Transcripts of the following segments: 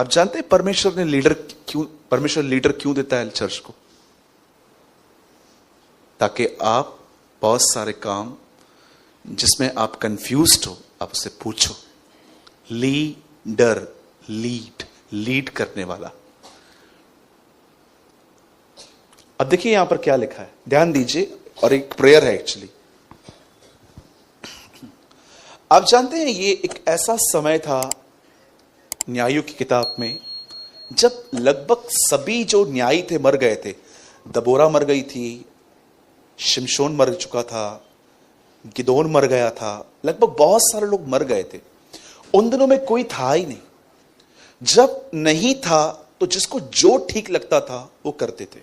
आप जानते हैं परमेश्वर लीडर क्यों देता है चर्च को? ताकि आप बहुत सारे काम जिसमें आप कंफ्यूज्ड हो, आप उससे पूछो। लीडर, लीड करने वाला। अब देखिए यहां पर क्या लिखा है, ध्यान दीजिए, और एक प्रेयर है एक्चुअली। आप जानते हैं ये एक ऐसा समय था न्यायों की किताब में जब लगभग सभी जो न्यायी थे मर गए थे। दबोरा मर गई थी, शिमशोन मर चुका था, गिदोन मर गया था, लगभग बहुत सारे लोग मर गए थे। उन दिनों में कोई था ही नहीं। जब नहीं था तो जिसको जो ठीक लगता था वो करते थे,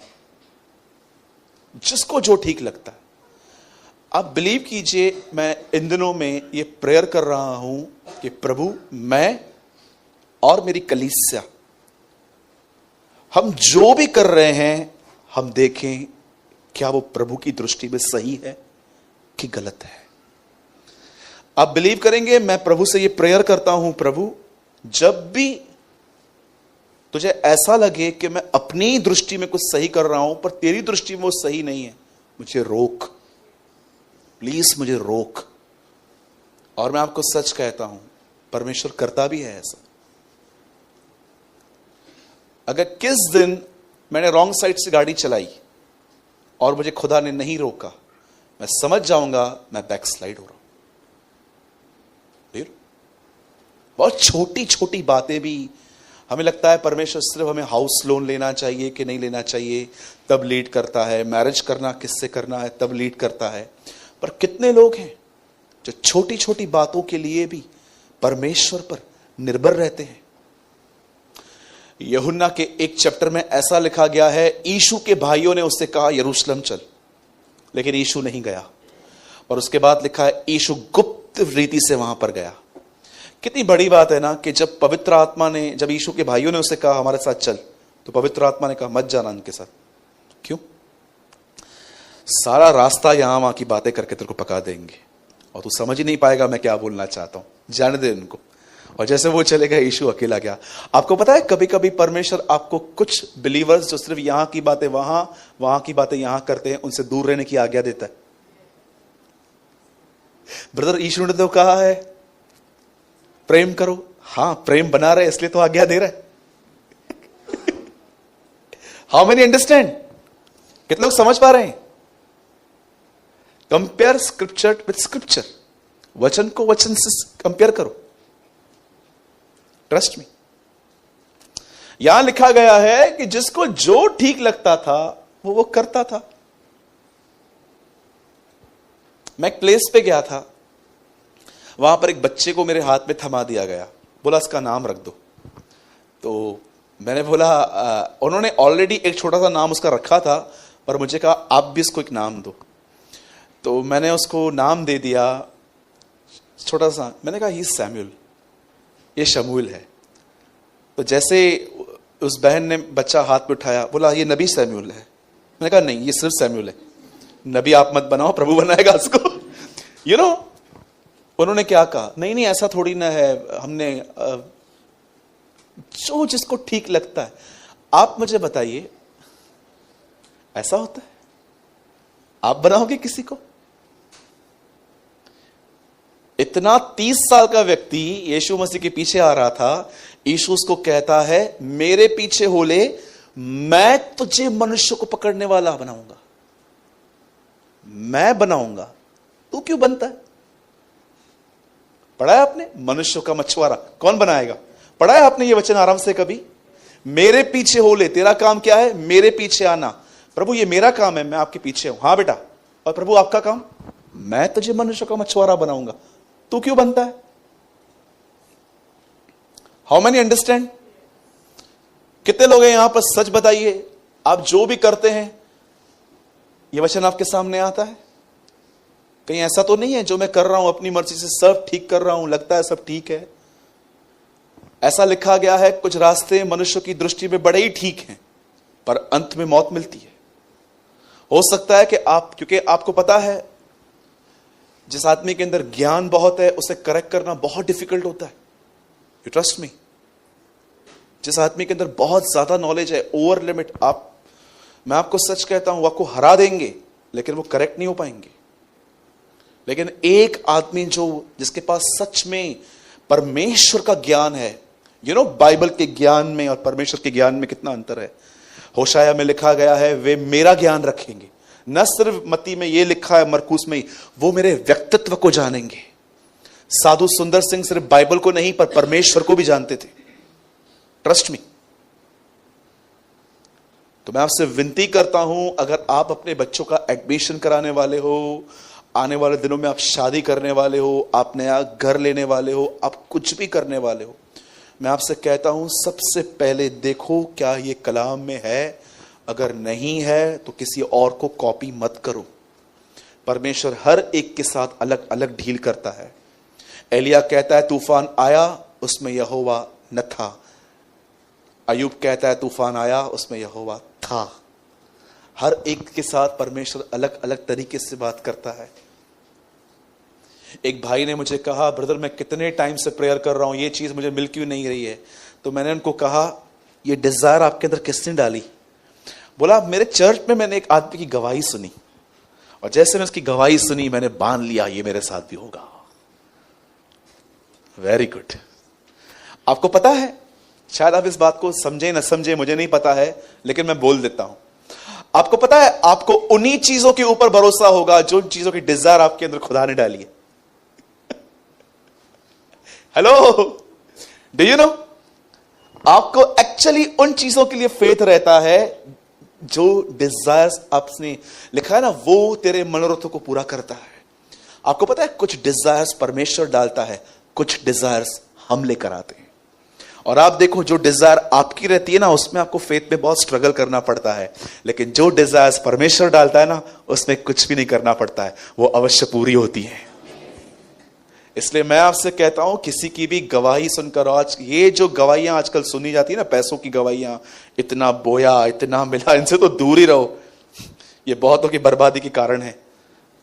जिसको जो ठीक लगता है। आप बिलीव कीजिए, मैं इन दिनों में ये प्रेयर कर रहा हूं कि प्रभु, मैं और मेरी कलीसिया, हम जो भी कर रहे हैं, हम देखें क्या वो प्रभु की दृष्टि में सही है कि गलत है। आप बिलीव करेंगे, मैं प्रभु से ये प्रेयर करता हूं, प्रभु जब भी तुझे ऐसा लगे कि मैं अपनी दृष्टि में कुछ सही कर रहा हूं पर तेरी दृष्टि में वो सही नहीं है, मुझे रोक, प्लीज मुझे रोक। और मैं आपको सच कहता हूं, परमेश्वर करता भी है ऐसा। अगर किस दिन मैंने रॉन्ग साइड से गाड़ी चलाई और मुझे खुदा ने नहीं रोका, मैं समझ जाऊंगा मैं बैकस्लाइड हो रहा हूं। बहुत छोटी छोटी बातें भी हमें लगता है परमेश्वर सिर्फ हमें हाउस लोन लेना चाहिए कि नहीं लेना चाहिए तब लीड करता है, मैरिज करना किससे करना है तब लीड करता है। पर कितने लोग हैं जो छोटी छोटी बातों के लिए भी परमेश्वर पर निर्भर रहते हैं। यूहन्ना के एक चैप्टर में ऐसा लिखा गया है, यीशु के भाइयों ने उससे कहा यरूशलेम चल, लेकिन यीशु नहीं गया। और उसके बाद लिखा है यीशु गुप्त रीति से वहां पर गया। कितनी बड़ी बात है ना कि जब पवित्र आत्मा ने, जब यीशु के भाइयों ने उससे कहा हमारे साथ चल, तो पवित्र आत्मा ने कहा मत जाना उनके साथ। क्यों? सारा रास्ता यहां वहां की बातें करके तेरे को पका देंगे और तू समझ ही नहीं पाएगा मैं क्या बोलना चाहता हूं, जाने दे उनको। और जैसे वो चले गए, यीशु अकेला गया। आपको पता है कभी कभी परमेश्वर आपको कुछ बिलीवर्स जो सिर्फ यहां की बातें वहां, वहां की बातें यहां करते हैं, उनसे दूर रहने की आज्ञा देता है। ब्रदर, यीशु ने तो कहा है प्रेम करो। हां, प्रेम बना रहे इसलिए तो आज्ञा दे रहा है। How many understand? कितने लोग समझ पा रहे हैं? कंपेयर स्क्रिप्चर विद स्क्रिप्चर, वचन को वचन से कंपेयर करो। Trust me. यहां लिखा गया है कि जिसको जो ठीक लगता था वो करता था। मैं एक प्लेस पे गया था, वहां पर एक बच्चे को मेरे हाथ में थमा दिया गया, बोला इसका नाम रख दो। तो मैंने बोला उन्होंने ऑलरेडी एक छोटा सा नाम उसका रखा था, पर मुझे कहा आप भी इसको एक नाम दो। तो मैंने उसको नाम दे दिया छोटा सा, मैंने कहा ही सैमुअल, ये शमूएल है। तो जैसे उस बहन ने बच्चा हाथ में उठाया, बोला ये नबी सैमुअल है। मैंने कहा नहीं, ये सिर्फ सैमुअल है, नबी आप मत बनाओ, प्रभु बनाएगा उसको। यू नो उन्होंने क्या कहा, नहीं नहीं ऐसा थोड़ी ना है, हमने जो जिसको ठीक लगता है। आप मुझे बताइए ऐसा होता है? आप बनाओगे किसी को? इतना 30 साल का व्यक्ति यीशु मसीह के पीछे आ रहा था, यीशु उसको कहता है मेरे पीछे हो ले, मैं तुझे मनुष्य को पकड़ने वाला बनाऊंगा, मैं बनाऊंगा, तू क्यों बनता है? पढ़ा है आपने मनुष्य का मछुआरा कौन बनाएगा? पढ़ा है आपने ये वचन आराम से कभी? मेरे पीछे हो ले, तेरा काम क्या है? मेरे पीछे आना। प्रभु ये मेरा काम है, मैं आपके पीछे हूं। हाँ बेटा। और प्रभु आपका काम? मैं तुझे मनुष्य का मछुआरा बनाऊंगा, तू क्यों बनता है? How many understand? कितने लोग हैं यहां पर? सच बताइए, आप जो भी करते हैं यह वचन आपके सामने आता है? कहीं ऐसा तो नहीं है जो मैं कर रहा हूं अपनी मर्जी से सब ठीक कर रहा हूं, लगता है सब ठीक है? ऐसा लिखा गया है कुछ रास्ते मनुष्य की दृष्टि में बड़े ही ठीक हैं पर अंत में मौत मिलती है। हो सकता है कि आप, क्योंकि आपको पता है जिस आदमी के अंदर ज्ञान बहुत है उसे करेक्ट करना बहुत डिफिकल्ट होता है। You trust me. जिस आदमी के अंदर बहुत ज्यादा नॉलेज है, ओवर लिमिट, मैं आपको सच कहता हूं, वो आपको हरा देंगे लेकिन वो करेक्ट नहीं हो पाएंगे। लेकिन एक आदमी जिसके पास सच में परमेश्वर का ज्ञान है, बाइबल के ज्ञान में और परमेश्वर के ज्ञान में कितना अंतर है। होशाया में लिखा गया है, वे मेरा ज्ञान रखेंगे। न सिर्फ मत्ती में ये लिखा है, मरकुस में, वो मेरे व्यक्तित्व को जानेंगे। साधु सुंदर सिंह सिर्फ बाइबल को नहीं पर परमेश्वर को भी जानते थे, ट्रस्ट मी। तो मैं आपसे विनती करता हूं, अगर आप अपने बच्चों का एडमिशन कराने वाले हो, आने वाले दिनों में आप शादी करने वाले हो, आप नया घर लेने वाले हो, आप कुछ भी करने वाले हो, मैं आपसे कहता हूं सबसे पहले देखो क्या ये कलाम में है। अगर नहीं है तो किसी और को कॉपी मत करो। परमेश्वर हर एक के साथ अलग अलग डील करता है। एलिया कहता है तूफान आया, उसमें यहोवा न था। अय्यूब कहता है तूफान आया, उसमें यहोवा था। हर एक के साथ परमेश्वर अलग अलग तरीके से बात करता है। एक भाई ने मुझे कहा, ब्रदर मैं कितने टाइम से प्रेयर कर रहा हूं, ये चीज मुझे मिल क्यों नहीं रही है। तो मैंने उनको कहा, ये डिजायर आपके अंदर किसने डाली। बोला, मेरे चर्च में मैंने एक आदमी की गवाही सुनी, और जैसे मैं उसकी गवाही सुनी मैंने बांध लिया ये मेरे साथ भी होगा। Very good. आपको पता है, शायद आप इस बात को समझे ना समझे, मुझे नहीं पता है, लेकिन मैं बोल देता हूं। आपको पता है, आपको उन्हीं चीजों के ऊपर भरोसा होगा जो चीजों की डिजायर आपके अंदर खुदा ने डाली है। हेलो, डू यू नो, आपको एक्चुअली उन चीजों के लिए फेथ रहता है जो डिजायर्स आपने लिखा है ना, वो तेरे मनोरथों को पूरा करता है। आपको पता है, कुछ डिजायर्स परमेश्वर डालता है, कुछ डिजायर्स हम लेकर आते हैं। और आप देखो, जो डिजायर आपकी रहती है ना, उसमें आपको फेथ में बहुत स्ट्रगल करना पड़ता है, लेकिन जो डिजायर्स परमेश्वर डालता है ना, उसमें कुछ भी नहीं करना पड़ता है, वो अवश्य पूरी होती है। इसलिए मैं आपसे कहता हूं, किसी की भी गवाही सुनकर, आज ये जो गवाहियां आजकल सुनी जाती है ना, पैसों की गवाहियां, इतना बोया इतना मिला, इनसे तो दूर ही रहो। ये बहुतों की बर्बादी के कारण है।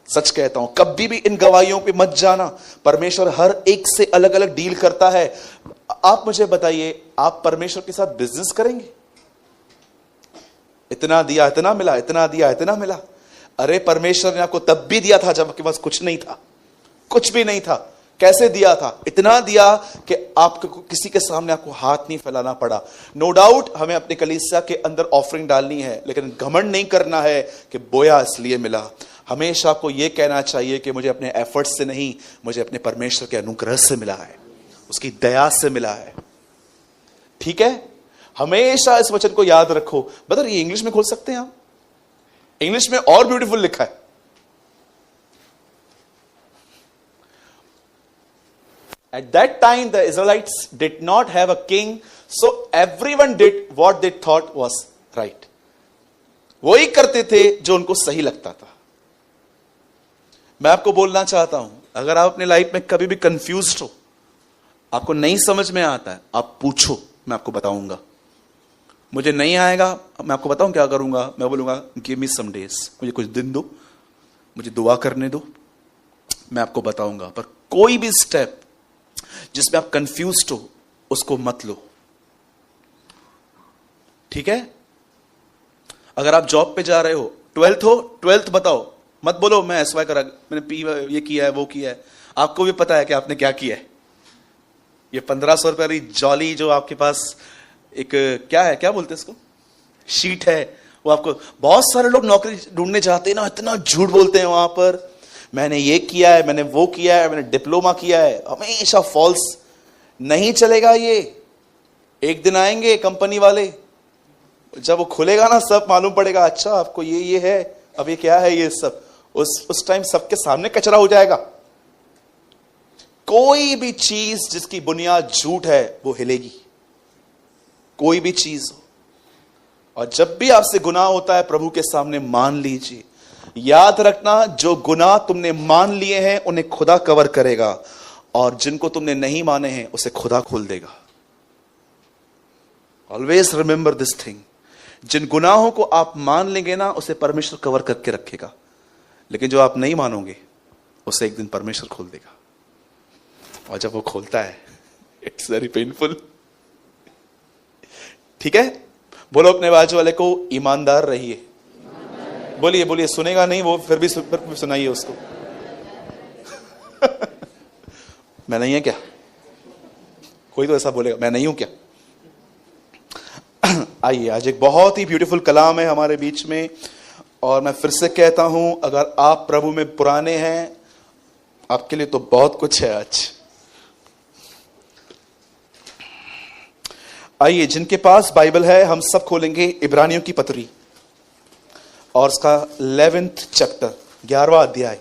सच कहता हूं, कभी भी इन गवाहियों पे मत जाना। परमेश्वर हर एक से अलग अलग डील करता है। आप मुझे बताइए, आप परमेश्वर के साथ बिजनेस करेंगे? इतना दिया इतना मिला, इतना दिया इतना मिला। अरे परमेश्वर ने आपको तब भी दिया था जब आपके पास कुछ नहीं था, कुछ भी नहीं था। कैसे दिया था? इतना दिया कि आपको किसी के सामने आपको हाथ नहीं फैलाना पड़ा। नो डाउट हमें अपने कलीसिया के अंदर ऑफरिंग डालनी है, लेकिन घमंड नहीं करना है कि बोया इसलिए मिला। हमेशा आपको यह कहना चाहिए कि मुझे अपने एफर्ट से नहीं, मुझे अपने परमेश्वर के अनुग्रह से मिला है, उसकी दया से मिला है। ठीक है, हमेशा इस वचन को याद रखो। ब्रदर ये इंग्लिश में खोल सकते हैं आप? इंग्लिश में और ब्यूटीफुल लिखा है। At that time the Israelites did not have a king, so everyone did what they thought was right. वही करते थे जो उनको सही लगता था। मैं आपको बोलना चाहता हूं, अगर आप अपने लाइफ में कभी भी कंफ्यूज्ड हो, आपको नहीं समझ में आता है, आप पूछो, मैं आपको बताऊंगा। मुझे नहीं आएगा, मैं आपको बताऊं क्या करूंगा? मैं बोलूंगा गिव मी सम डेज, मुझे कुछ दिन दो, मुझे दुआ करने दो, मैं आपको बताऊंगा। पर कोई भी स्टेप जिसमें आप कंफ्यूज्ड हो, उसको मत लो। ठीक है? अगर आप जॉब पे जा रहे हो, 12th हो, 12th बताओ, मत बोलो मैं एसवाई करा, मैंने पी ये किया है वो किया है। आपको भी पता है कि आपने क्या किया है। ये 1500 रुपए वाली जॉली जो आपके पास एक क्या है, क्या बोलते हैं इसको, शीट है, वो आपको, बहुत सारे लोग नौकरी ढूंढने जाते हैं ना, इतना झूठ बोलते हैं वहां पर, मैंने ये किया है, मैंने वो किया है, मैंने डिप्लोमा किया है, हमेशा फॉल्स। नहीं चलेगा ये। एक दिन आएंगे कंपनी वाले, जब वो खुलेगा ना, सब मालूम पड़ेगा, अच्छा आपको ये है, अब ये क्या है ये सब। उस टाइम सबके सामने कचरा हो जाएगा। कोई भी चीज जिसकी बुनियाद झूठ है वो हिलेगी, कोई भी चीज हो। और जब भी आपसे गुनाह होता है, प्रभु के सामने मान लीजिए। याद रखना, जो गुनाह तुमने मान लिए हैं उन्हें खुदा कवर करेगा, और जिनको तुमने नहीं माने हैं उसे खुदा खोल देगा। Always remember this thing. जिन गुनाहों को आप मान लेंगे ना, उसे परमेश्वर कवर करके रखेगा, लेकिन जो आप नहीं मानोगे उसे एक दिन परमेश्वर खोल देगा। और जब वो खोलता है, इट्स वेरी पेनफुल। ठीक है, बोलो अपने बाजू वाले को ईमानदार रहिए। बोलिए बोलिए, सुनेगा नहीं वो, फिर भी सुनाइए उसको। मैं नहीं है क्या? कोई तो ऐसा बोलेगा, मैं नहीं हूं क्या? आइए, आज एक बहुत ही ब्यूटीफुल कलाम है हमारे बीच में, और मैं फिर से कहता हूं, अगर आप प्रभु में पुराने हैं, आपके लिए तो बहुत कुछ है आज। आइए, जिनके पास बाइबल है, हम सब खोलेंगे इब्रानियों की पत्री और उसका 11th चैप्टर, 11वां अध्याय।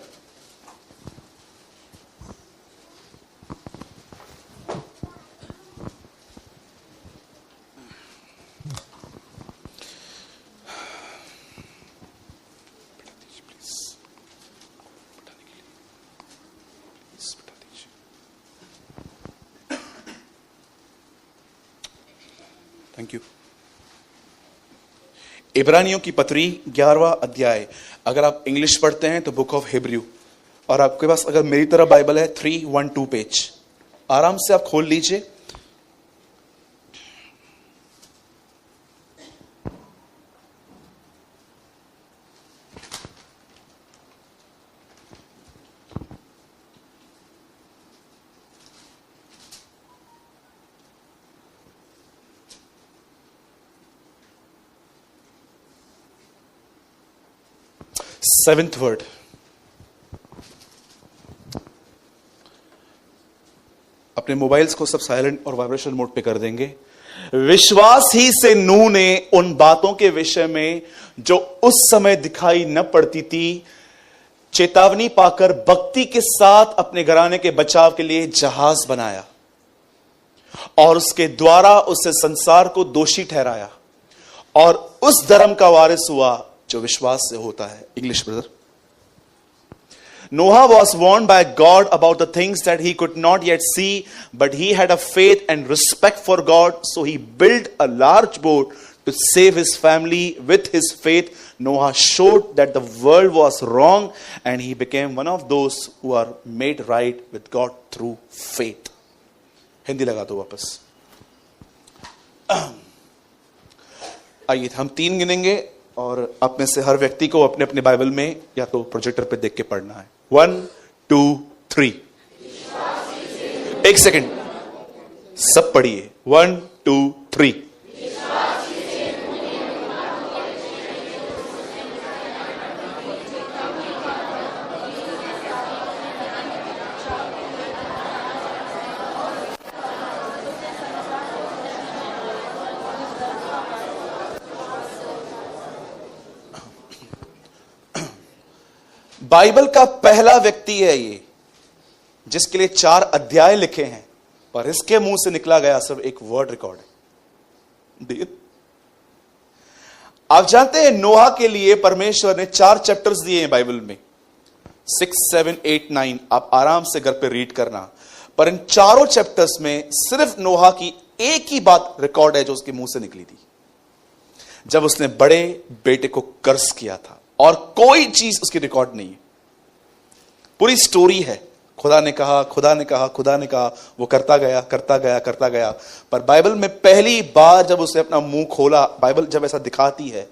Thank you. इब्रानियों की पत्री 11वां अध्याय। अगर आप इंग्लिश पढ़ते हैं तो बुक ऑफ हिब्रू, और आपके पास अगर मेरी तरह बाइबल है 312 पेज, आराम से आप खोल लीजिए। सेवेंथ वर्ड, अपने मोबाइल्स को सब साइलेंट और वाइब्रेशन मोड पे कर देंगे। विश्वास ही से नूह ने उन बातों के विषय में जो उस समय दिखाई न पड़ती थी, चेतावनी पाकर भक्ति के साथ अपने घराने के बचाव के लिए जहाज बनाया, और उसके द्वारा उससे संसार को दोषी ठहराया, और उस धर्म का वारिस हुआ जो विश्वास से होता है। English brother. Noah was warned by God about the things that he could not yet see, but he had a faith and respect for God, so he built a large boat to save his family. With his faith, Noah showed that the world was wrong, and he became one of those who are made right with God through faith. Hindi लगा दो वापस। आइए, हम 3 गिनेंगे, और आप में से हर व्यक्ति को अपने अपने बाइबल में या तो प्रोजेक्टर पे देख के पढ़ना है। 1 2 3। एक सेकंड, सब पढ़िए। 1 2 3। बाइबल का पहला व्यक्ति है ये, जिसके लिए 4 अध्याय लिखे हैं, पर इसके मुंह से निकला गया सिर्फ एक वर्ड रिकॉर्ड है। आप जानते हैं, नोहा के लिए परमेश्वर ने 4 चैप्टर्स दिए हैं बाइबल में, 6 7 8 9। आप आराम से घर पे रीड करना, पर इन चारों चैप्टर्स में सिर्फ नोहा की एक ही बात रिकॉर्ड है जो उसके मुंह से निकली थी, जब उसने बड़े बेटे को कर्ज किया था, और कोई चीज उसकी रिकॉर्ड नहीं है। पूरी स्टोरी है, खुदा ने कहा, खुदा ने कहा, खुदा ने कहा, वो करता गया करता गया करता गया। पर बाइबल में पहली बार जब उसने अपना मुंह खोला, बाइबल जब ऐसा दिखाती है,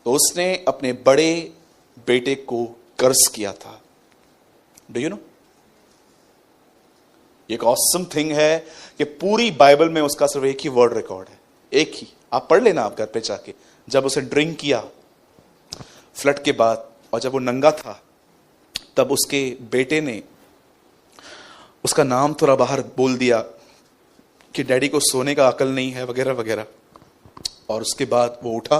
तो उसने अपने बड़े बेटे को कर्ज किया था। Do you know? एक ऑसम थिंग है कि पूरी बाइबल में उसका सिर्फ एक ही वर्ड रिकॉर्ड है, एक ही। आप पढ़ लेना आप घर पे जाके। जब उसे ड्रिंक किया फ्लड के बाद, और जब वो नंगा था, तब उसके बेटे ने उसका नाम थोड़ा बाहर बोल दिया कि डैडी को सोने का अकल नहीं है, वगैरह वगैरह। और उसके बाद वो उठा,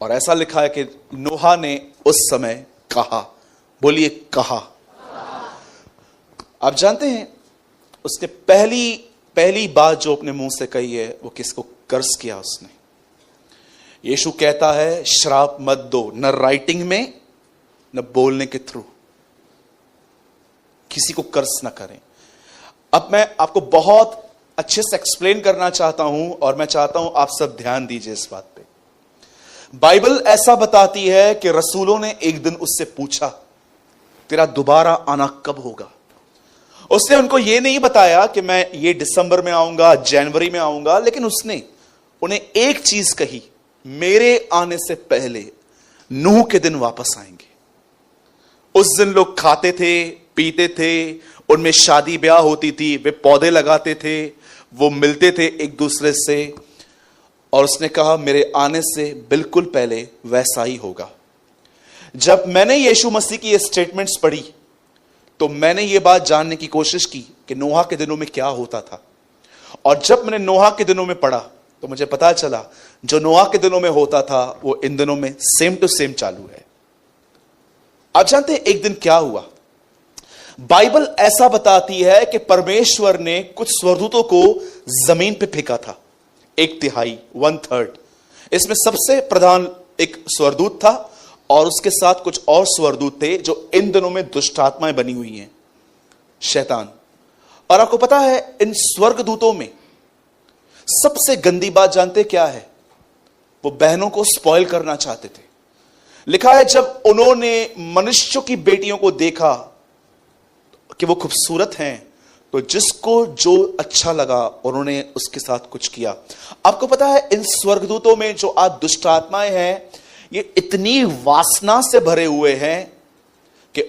और ऐसा लिखा है कि नोहा ने उस समय कहा। बोलिए, कहा। आप जानते हैं, उसने पहली बात जो अपने मुंह से कही है, वो किसको कर्ज किया उसने। यीशु कहता है, श्राप मत दो, न राइटिंग में न बोलने के थ्रू। किसी को कर्ज ना करें। अब मैं आपको बहुत अच्छे से एक्सप्लेन करना चाहता हूं, और मैं चाहता हूं आप सब ध्यान दीजिए इस बात पे। बाइबल ऐसा बताती है कि रसूलों ने एक दिन उससे पूछा, तेरा दोबारा आना कब होगा? उसने उनको यह नहीं बताया कि मैं ये दिसंबर में आऊंगा, जनवरी में आऊंगा, लेकिन उसने उन्हें एक चीज कही, मेरे आने से पहले नूह के दिन वापस आएंगे। उस दिन लोग खाते थे, पीते थे, उनमें शादी ब्याह होती थी, वे पौधे लगाते थे, वो मिलते थे एक दूसरे से। और उसने कहा मेरे आने से बिल्कुल पहले वैसा ही होगा। जब मैंने यीशु मसीह की ये स्टेटमेंट्स पढ़ी तो मैंने ये बात जानने की कोशिश की कि नोहा के दिनों में क्या होता था। और जब मैंने नोहा के दिनों में पढ़ा तो मुझे पता चला जो नोहा के दिनों में होता था वो इन दिनों में सेम टू सेम चालू है। आप जानते हैं एक दिन क्या हुआ? बाइबल ऐसा बताती है कि परमेश्वर ने कुछ स्वर्गदूतों को जमीन पे फेंका था, 1/3, 1/3। इसमें सबसे प्रधान एक स्वर्गदूत था और उसके साथ कुछ और स्वर्गदूत थे जो इन दिनों में दुष्ट आत्माएं बनी हुई हैं, शैतान। और आपको पता है इन स्वर्गदूतों में सबसे गंदी बात जानते क्या है? वो बहनों को स्पॉइल करना चाहते थे। लिखा है जब उन्होंने मनुष्यों की बेटियों को देखा कि वो खूबसूरत हैं तो जिसको जो अच्छा लगा उन्होंने उसके साथ कुछ किया। आपको पता है इन स्वर्गदूतों में जो आज दुष्ट आत्माएं हैं ये इतनी वासना से भरे हुए हैं कि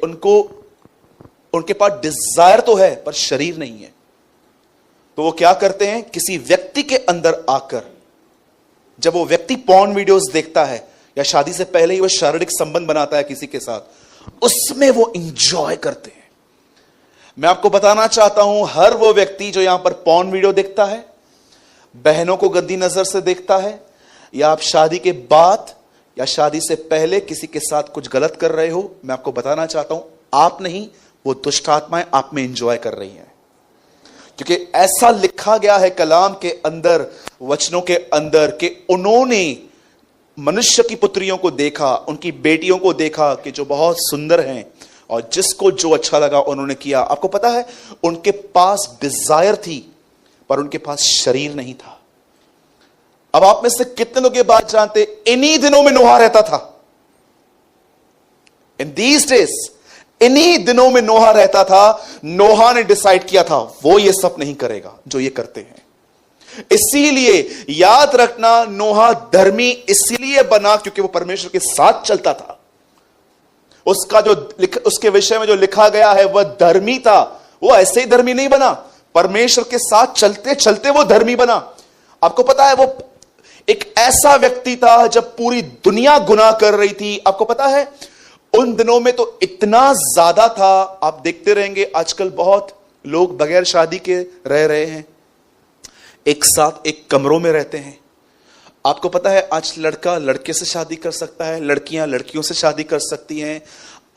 उनके पास डिजायर तो है पर शरीर नहीं है। तो वो क्या करते हैं, किसी व्यक्ति के अंदर आकर जब वो व्यक्ति पॉर्न वीडियोस देखता है या शादी से पहले ही वो शारीरिक संबंध बनाता है किसी के साथ, उसमें वो इंजॉय करते हैं। मैं आपको बताना चाहता हूं हर वो व्यक्ति जो यहां पर पॉर्न वीडियो देखता है, बहनों को गंदी नजर से देखता है, या आप शादी के बाद या शादी से पहले किसी के साथ कुछ गलत कर रहे हो, मैं आपको बताना चाहता हूं आप नहीं, वो दुष्ट आत्माएं आप में एंजॉय कर रही हैं। क्योंकि ऐसा लिखा गया है कलाम के अंदर, वचनों के अंदर, कि उन्होंने मनुष्य की पुत्रियों को देखा, उनकी बेटियों को देखा कि जो बहुत सुंदर हैं और जिसको जो अच्छा लगा उन्होंने किया। आपको पता है उनके पास डिजायर थी पर उनके पास शरीर नहीं था। अब आप में से कितने लोग ये बात जानते, इन्हीं दिनों में नोहा रहता था। इन दीज डेज इन्हीं दिनों में नोहा रहता था। नोहा ने डिसाइड किया था वो ये सब नहीं करेगा जो ये करते हैं। इसीलिए याद रखना, नोहा धर्मी इसीलिए बना क्योंकि वो परमेश्वर के साथ चलता था। उसका जो उसके विषय में जो लिखा गया है वह धर्मी था। वो ऐसे ही धर्मी नहीं बना, परमेश्वर के साथ चलते चलते वो धर्मी बना। आपको पता है वो एक ऐसा व्यक्ति था जब पूरी दुनिया गुनाह कर रही थी। आपको पता है उन दिनों में तो इतना ज्यादा था, आप देखते रहेंगे आजकल बहुत लोग बगैर शादी के रह रहे हैं, एक साथ एक कमरों में रहते हैं। आपको पता है आज लड़का लड़के से शादी कर सकता है, लड़कियां लड़कियों से शादी कर सकती हैं।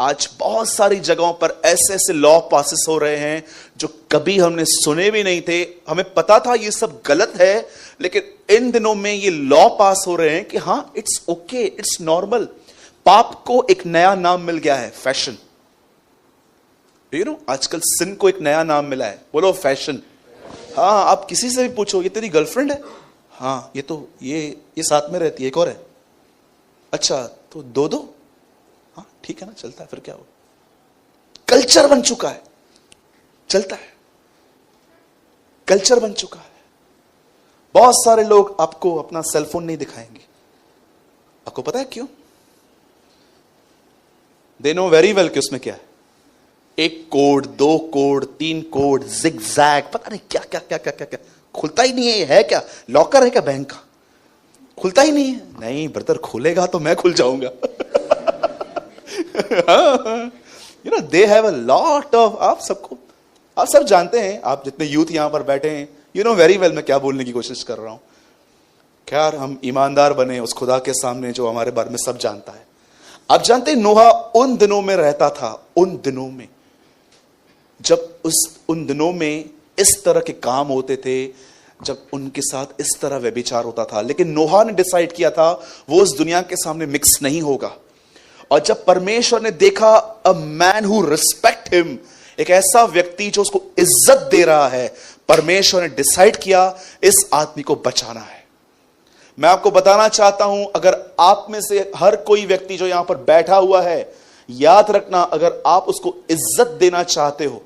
आज बहुत सारी जगहों पर ऐसे ऐसे लॉ पासिस हो रहे हैं जो कभी हमने सुने भी नहीं थे। हमें पता था ये सब गलत है, लेकिन इन दिनों में ये लॉ पास हो रहे हैं कि हां इट्स ओके, इट्स नॉर्मल। पाप को एक नया नाम मिल गया है, फैशन। यू नो आजकल सिन को एक नया नाम मिला है, बोलो फैशन। हाँ, आप किसी से भी पूछो ये तेरी गर्लफ्रेंड है? हाँ, ये तो ये साथ में रहती है, एक और है। अच्छा तो दो हाँ ठीक है ना, चलता है, फिर क्या हो। कल्चर बन चुका है, चलता है, कल्चर बन चुका है। बहुत सारे लोग आपको अपना सेलफोन नहीं दिखाएंगे। आपको पता है क्यों? दे नो वेरी वेल कि उसमें क्या है। 1 कोड, 2 कोड, 3 कोड, जिगजैग, पता नहीं क्या क्या क्या क्या क्या क्या। खुलता ही नहीं है। ये है क्या, लॉकर है क्या बैंक का? खुलता ही नहीं है। नहीं ब्रदर, खुलेगा तो मैं खुल जाऊंगा। You know they have a lot of, आप सब जानते हैं, आप जितने यूथ यहां पर बैठे हैं, यू नो वेरी वेल मैं क्या बोलने की कोशिश कर रहा हूं। खैर हम ईमानदार बने उस खुदा के सामने जो हमारे बारे में सब जानता है। आप जानते हैं नोहा उन दिनों में रहता था, उन दिनों में जब उन दिनों में इस तरह के काम होते थे, जब उनके साथ इस तरह व्यभिचार होता था। लेकिन नोहा ने डिसाइड किया था वो उस दुनिया के सामने मिक्स नहीं होगा। और जब परमेश्वर ने देखा a man who respect him, एक ऐसा व्यक्ति जो उसको इज्जत दे रहा है, परमेश्वर ने डिसाइड किया इस आदमी को बचाना है। मैं आपको बताना चाहता हूं, अगर आप में से हर कोई व्यक्ति जो यहां पर बैठा हुआ है, याद रखना, अगर आप उसको इज्जत देना चाहते हो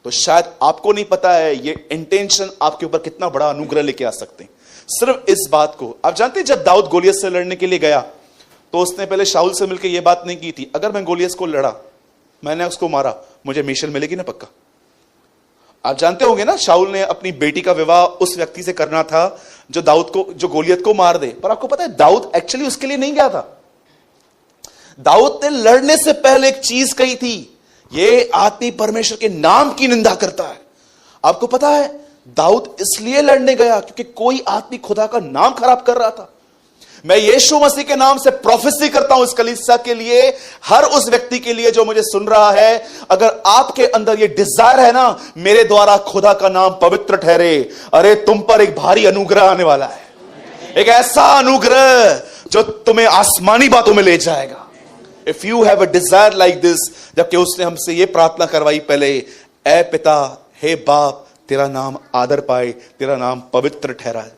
तो शायद आपको नहीं पता है ये इंटेंशन आपके ऊपर कितना बड़ा अनुग्रह लेके आ सकते हैं। सिर्फ इस बात को। आप जानते हैं जब दाऊद गोलियत से लड़ने के लिए गया तो उसने पहले शाऊल से मिलकर यह बात नहीं की थी, अगर मैं गोलियत को लड़ा, मैंने उसको मारा, मुझे मिशेल मिलेगी ना पक्का। आप जानते होंगे ना, शाऊल ने अपनी बेटी का विवाह उस व्यक्ति से करना था जो गोलियत को मार दे। पर आपको पता है दाऊद एक्चुअली उसके लिए नहीं गया था। दाऊद ने लड़ने से पहले एक चीज कही थी, ये आदमी परमेश्वर के नाम की निंदा करता है। आपको पता है दाऊद इसलिए लड़ने गया क्योंकि कोई आदमी खुदा का नाम खराब कर रहा था। मैं यीशु मसीह के नाम से प्रोफेसी करता हूं इस कलीसिया के लिए, हर उस व्यक्ति के लिए जो मुझे सुन रहा है, अगर आपके अंदर ये डिजायर है ना, मेरे द्वारा खुदा का नाम पवित्र ठहरे, अरे तुम पर एक भारी अनुग्रह आने वाला है, एक ऐसा अनुग्रह जो तुम्हें आसमानी बातों में ले जाएगा। If you have a desire like this, जबकि उसने हमसे ये प्रार्थना करवाई पहले, ए पिता, हे बाप, तेरा नाम आदर पाए, तेरा नाम पवित्र ठहरा है।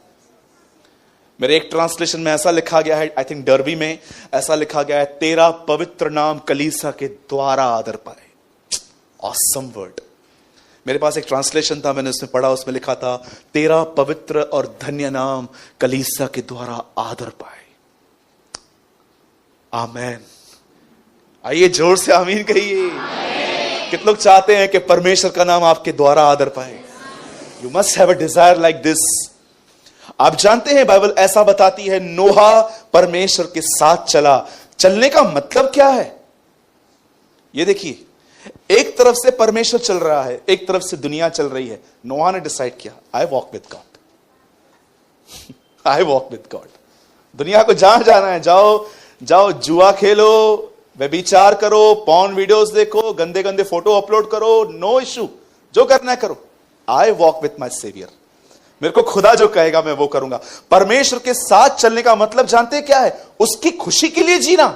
मेरे एक ट्रांसलेशन में ऐसा लिखा गया है, आई थिंक डर्बी में ऐसा लिखा गया है, तेरा पवित्र नाम कलीसिया के द्वारा आदर पाए। Awesome word. मेरे पास एक ट्रांसलेशन था, मैंने उसमें पढ़ा, उसमें लिखा था, तेरा पवित्र और धन्य नाम कलीसिया के द्वारा आदर पाए। आमेन। आइए जोर से आमीन कहिए। कितने लोग चाहते हैं कि परमेश्वर का नाम आपके द्वारा आदर पाए? You must have a desire like this. आप जानते हैं बाइबल ऐसा बताती है, नोहा परमेश्वर के साथ चला। चलने का मतलब क्या है? ये देखिए, एक तरफ से परमेश्वर चल रहा है, एक तरफ से दुनिया चल रही है। नोहा ने डिसाइड किया, I walk with God, I walk with God. दुनिया को जहां जाना है जाओ, जाओ जुआ खेलो, व्यभिचार करो, पॉर्न वीडियोस देखो, गंदे गंदे फोटो अपलोड करो, नो इशू, जो करना है करो। I walk with my saviour. मेरे को खुदा जो कहेगा मैं वो करूंगा। परमेश्वर के साथ चलने का मतलब जानते हैं क्या है? उसकी खुशी के लिए जीना।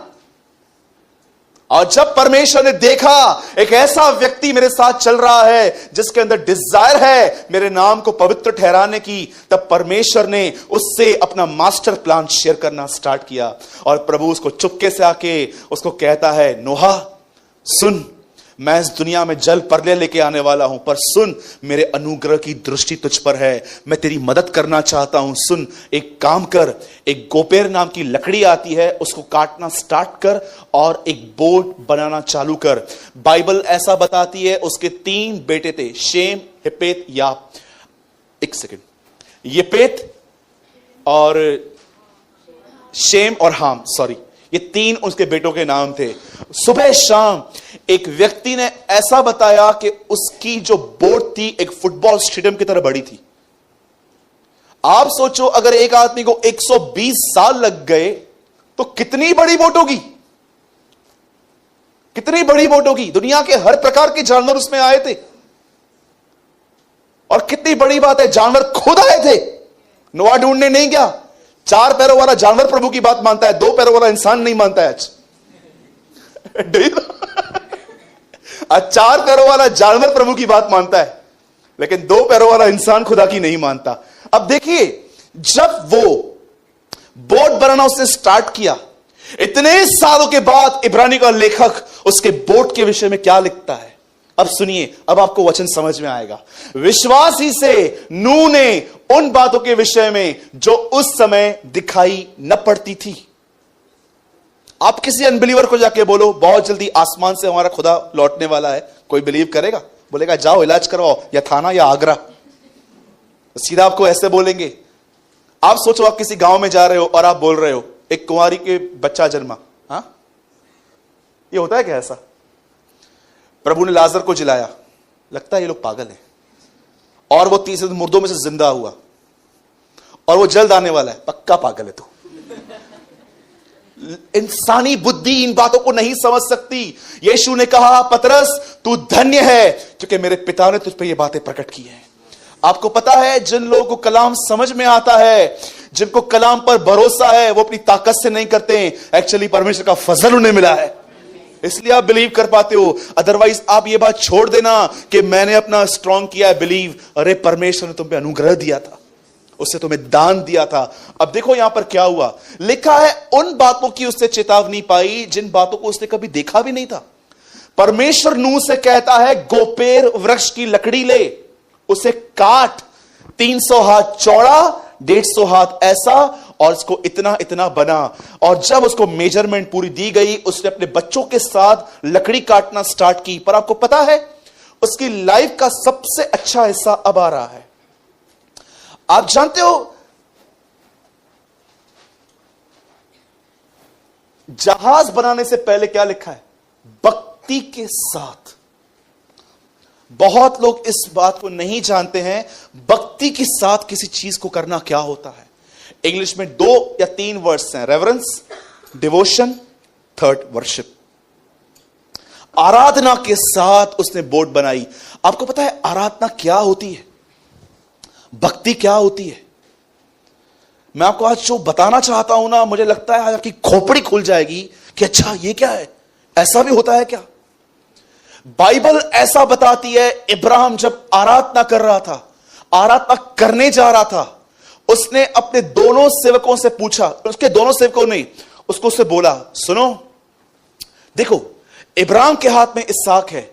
और जब परमेश्वर ने देखा एक ऐसा व्यक्ति मेरे साथ चल रहा है जिसके अंदर डिजायर है मेरे नाम को पवित्र ठहराने की, तब परमेश्वर ने उससे अपना मास्टर प्लान शेयर करना स्टार्ट किया। और प्रभु उसको चुपके से आके उसको कहता है, नोहा सुन, मैं इस दुनिया में जल प्रलय लेके आने वाला हूं, पर सुन, मेरे अनुग्रह की दृष्टि तुझ पर है, मैं तेरी मदद करना चाहता हूं। सुन, एक काम कर, एक गोपेर नाम की लकड़ी आती है, उसको काटना स्टार्ट कर और एक बोट बनाना चालू कर। बाइबल ऐसा बताती है उसके 3 बेटे थे, शेम, हिपेत, याप। एक सेकेंड, येपेत और शेम और हाम, सॉरी, ये 3 उसके बेटों के नाम थे। सुबह शाम एक व्यक्ति ने ऐसा बताया कि उसकी जो बोट थी एक फुटबॉल स्टेडियम की तरह बड़ी थी। आप सोचो, अगर एक आदमी को 120 साल लग गए तो कितनी बड़ी बोट होगी, कितनी बड़ी बोट होगी। दुनिया के हर प्रकार के जानवर उसमें आए थे। और कितनी बड़ी बात है, जानवर खुद आए थे, नोआ ढूंढने नहीं गया। 4 पैरों वाला जानवर प्रभु की बात मानता है, 2 पैरों वाला इंसान नहीं मानता है आज। 4 पैरों वाला जानवर प्रभु की बात मानता है, लेकिन 2 पैरों वाला इंसान खुदा की नहीं मानता। अब देखिए, जब वो बोट बनाना उसने स्टार्ट किया, इतने सालों के बाद इब्रानी का लेखक उसके बोट के विषय में क्या लिखता है, अब सुनिए, अब आपको वचन समझ में आएगा। विश्वास ही से नूह ने उन बातों के विषय में जो उस समय दिखाई न पड़ती थी। आप किसी अनबिलीवर को जाके बोलो, बहुत जल्दी आसमान से हमारा खुदा लौटने वाला है, कोई बिलीव करेगा? बोलेगा जाओ इलाज करवाओ, या थाना या आगरा। सीधा आपको ऐसे बोलेंगे। आप सोचो, आप किसी गांव में जा रहे हो और आप बोल रहे हो एक कुंवारी के बच्चा जन्मा। हाँ, ये होता है क्या ऐसा? प्रभु ने लाजर को जिलाया, लगता है ये लोग पागल हैं, और वो 30 दिन मुर्दों में से जिंदा हुआ, और वो जल्द आने वाला है, पक्का पागल है तू। इंसानी बुद्धि इन बातों को नहीं समझ सकती। यीशु ने कहा, पतरस तू धन्य है क्योंकि मेरे पिता ने तुझ पे ये बातें प्रकट की हैं। आपको पता है, जिन लोगों को कलाम समझ में आता है, जिनको कलाम पर भरोसा है, वो अपनी ताकत से नहीं करते, एक्चुअली परमेश्वर का फजल उन्हें मिला है, इसलिए आप बिलीव कर पाते हो। अदरवाइज आप ये बात छोड़ देना कि मैंने अपना स्ट्रांग किया है बिलीव। अरे परमेश्वर ने तुम पे अनुग्रह दिया था, उससे तुम्हें दान दिया था। अब देखो यहां पर क्या हुआ, लिखा है उन बातों की उसने चेतावनी पाई जिन बातों को उसने कभी देखा भी नहीं था। परमेश्वर नूह से कहता है, गोपेर वृक्ष की लकड़ी ले, उसे काट, 300 हाथ चौड़ा, 150 हाथ ऐसा, और इसको इतना इतना बना। और जब उसको मेजरमेंट पूरी दी गई, उसने अपने बच्चों के साथ लकड़ी काटना स्टार्ट की। पर आपको पता है, उसकी लाइफ का सबसे अच्छा हिस्सा अब आ रहा है। आप जानते हो, जहाज बनाने से पहले क्या लिखा है? भक्ति के साथ। बहुत लोग इस बात को नहीं जानते हैं, भक्ति के साथ किसी चीज को करना क्या होता है। इंग्लिश में 2 या 3 वर्ड्स हैं, रेवरेंस, डिवोशन, थर्ड वर्शिप। आराधना के साथ उसने बोट बनाई। आपको पता है आराधना क्या होती है, भक्ति क्या होती है? मैं आपको आज जो बताना चाहता हूं ना, मुझे लगता है आज आपकी खोपड़ी खुल जाएगी कि अच्छा ये क्या है, ऐसा भी होता है क्या? बाइबल ऐसा बताती है, इब्राहिम जब आराधना कर रहा था, आराधना करने जा रहा था, उसने अपने दोनों सेवकों से पूछा, उसके दोनों सेवकों ने उसको उससे बोला, सुनो देखो, इब्राहिम के हाथ में इसहाक है,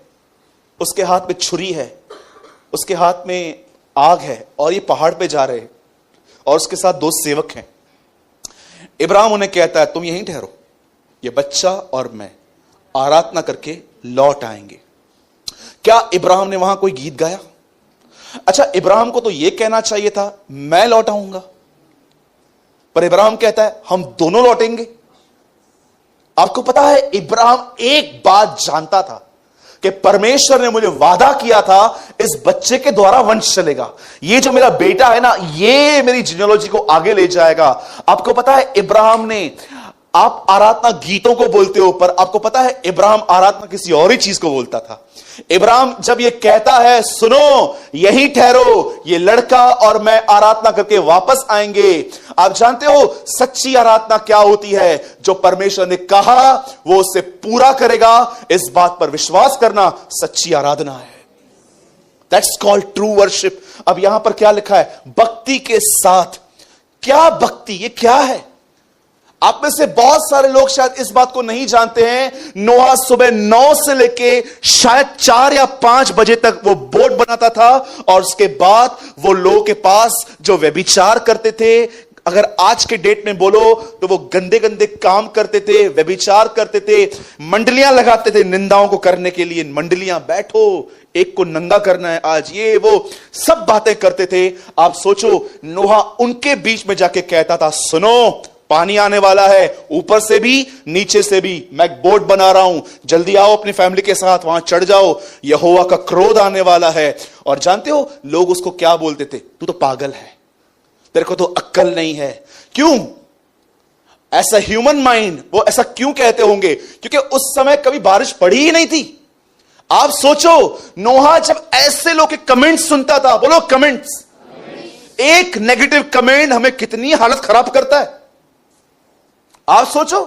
उसके हाथ में छुरी है, उसके हाथ में आग है, और ये पहाड़ पे जा रहे हैं, और उसके साथ 2 सेवक हैं। इब्राहिम उन्हें कहता है, तुम यहीं ठहरो, ये बच्चा और मैं आराधना करके लौट आएंगे। क्या इब्राहिम ने वहां कोई गीत गाया? अच्छा, इब्राहिम को तो यह कहना चाहिए था, मैं लौट आऊंगा, पर इब्राहिम कहता है हम दोनों लौटेंगे। आपको पता है, इब्राहिम एक बात जानता था कि परमेश्वर ने मुझे वादा किया था, इस बच्चे के द्वारा वंश चलेगा, ये जो मेरा बेटा है ना, ये मेरी जीनियोलॉजी को आगे ले जाएगा। आपको पता है, इब्राहिम ने, आप आराधना गीतों को बोलते हो, पर आपको पता है इब्राहिम आराधना किसी और ही चीज को बोलता था। इब्राहिम जब ये कहता है, सुनो यहीं ठहरो, ये लड़का और मैं आराधना करके वापस आएंगे, आप जानते हो सच्ची आराधना क्या होती है? जो परमेश्वर ने कहा वो उससे पूरा करेगा, इस बात पर विश्वास करना सच्ची आराधना है। That's called true worship. अब यहां पर क्या लिखा है? भक्ति के साथ। क्या भक्ति, ये क्या है? आप में से बहुत सारे लोग शायद इस बात को नहीं जानते हैं, नोहा सुबह 9 से लेके शायद 4 या 5 बजे तक वो बोट बनाता था, और उसके बाद वो लोगों के पास जो व्यभिचार करते थे, अगर आज के डेट में बोलो तो वो गंदे गंदे काम करते थे, व्यभिचार करते थे, मंडलियां लगाते थे निंदाओं को करने के लिए, मंडलियां बैठो, एक को नंगा करना है आज, ये वो सब बातें करते थे। आप सोचो, नोहा उनके बीच में जाके कहता था, सुनो पानी आने वाला है, ऊपर से भी नीचे से भी, मैं एक बोट बना रहा हूं, जल्दी आओ अपनी फैमिली के साथ वहां चढ़ जाओ, यहोवा का क्रोध आने वाला है। और जानते हो लोग उसको क्या बोलते थे? तू तो पागल है, तेरे को तो अक्ल नहीं है। क्यों? ऐसा ह्यूमन माइंड, वो ऐसा क्यों कहते होंगे? क्योंकि उस समय कभी बारिश पड़ी ही नहीं थी। आप सोचो, नोहा जब ऐसे लोग के कमेंट्स सुनता था, बोलो कमेंट्स, एक नेगेटिव कमेंट हमें कितनी हालत खराब करता है। आप सोचो,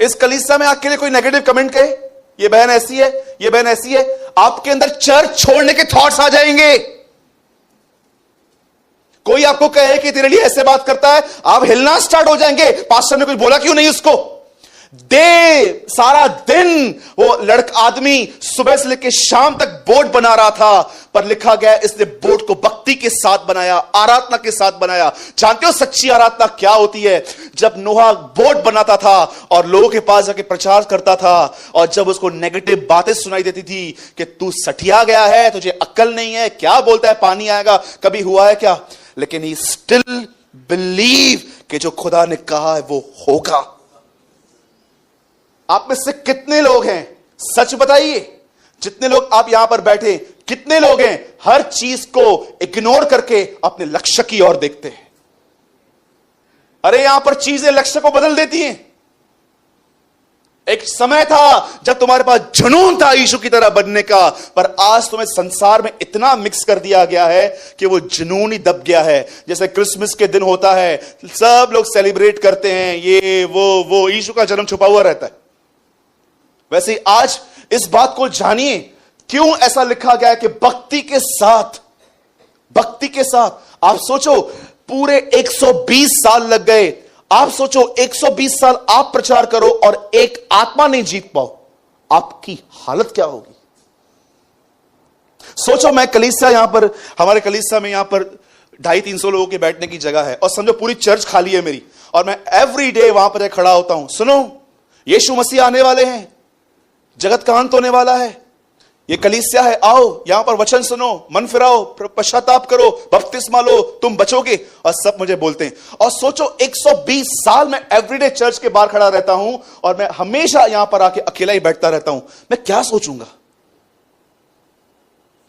इस कलीसिया में आपके लिए कोई नेगेटिव कमेंट कहे, ये बहन ऐसी है, ये बहन ऐसी है, आपके अंदर चर्च छोड़ने के थॉट्स आ जाएंगे। कोई आपको कहे कि तेरे लिए ऐसे बात करता है, आप हिलना स्टार्ट हो जाएंगे, पास्टर ने कुछ बोला क्यों नहीं उसको। सारा दिन वो लड़का आदमी सुबह से लेकर शाम तक बोट बना रहा था, पर लिखा गया इसने बोट को भक्ति के साथ बनाया, आराधना के साथ बनाया। जानते हो सच्ची आराधना क्या होती है? जब नोहा बोट बनाता था और लोगों के पास जाके प्रचार करता था, और जब उसको नेगेटिव बातें सुनाई देती थी कि तू सठिया गया है, तुझे अक्ल नहीं है, क्या बोलता है पानी आएगा, कभी हुआ है क्या? लेकिन ही स्टिल बिलीव कि जो खुदा ने कहा है वो होगा। आप में से कितने लोग हैं, सच बताइए, जितने लोग आप यहां पर बैठे, कितने लोग हैं हर चीज को इग्नोर करके अपने लक्ष्य की ओर देखते हैं? अरे यहां पर चीजें लक्ष्य को बदल देती हैं। एक समय था जब तुम्हारे पास जुनून था यीशु की तरह बनने का, पर आज तुम्हें संसार में इतना मिक्स कर दिया गया है कि वो जुनून ही दब गया है। जैसे क्रिसमस के दिन होता है, सब लोग सेलिब्रेट करते हैं, ये वो यीशु का जन्म छुपा हुआ रहता है। वैसे ही आज इस बात को जानिए, क्यों ऐसा लिखा गया है कि भक्ति के साथ, भक्ति के साथ। आप सोचो, पूरे 120 साल लग गए। आप सोचो 120 साल आप प्रचार करो और एक आत्मा नहीं जीत पाओ, आपकी हालत क्या होगी? सोचो, मैं कलीसिया यहां पर, हमारे कलीसिया में यहां पर 250-300 लोगों के बैठने की जगह है, और समझो पूरी चर्च खाली है मेरी, और मैं एवरी डे वहां पर खड़ा होता हूं। सुनो, यीशु मसीह आने वाले हैं, जगत का अंत होने वाला है, ये कलीसिया है, आओ यहां पर वचन सुनो, मन फिराओ, पश्चाताप करो, बपतिस्मा लो, तुम बचोगे। और सब मुझे बोलते हैं। और सोचो 120 साल मैं एवरीडे चर्च के बाहर खड़ा रहता हूं, और मैं हमेशा यहां पर आके अकेला ही बैठता रहता हूं। मैं क्या सोचूंगा?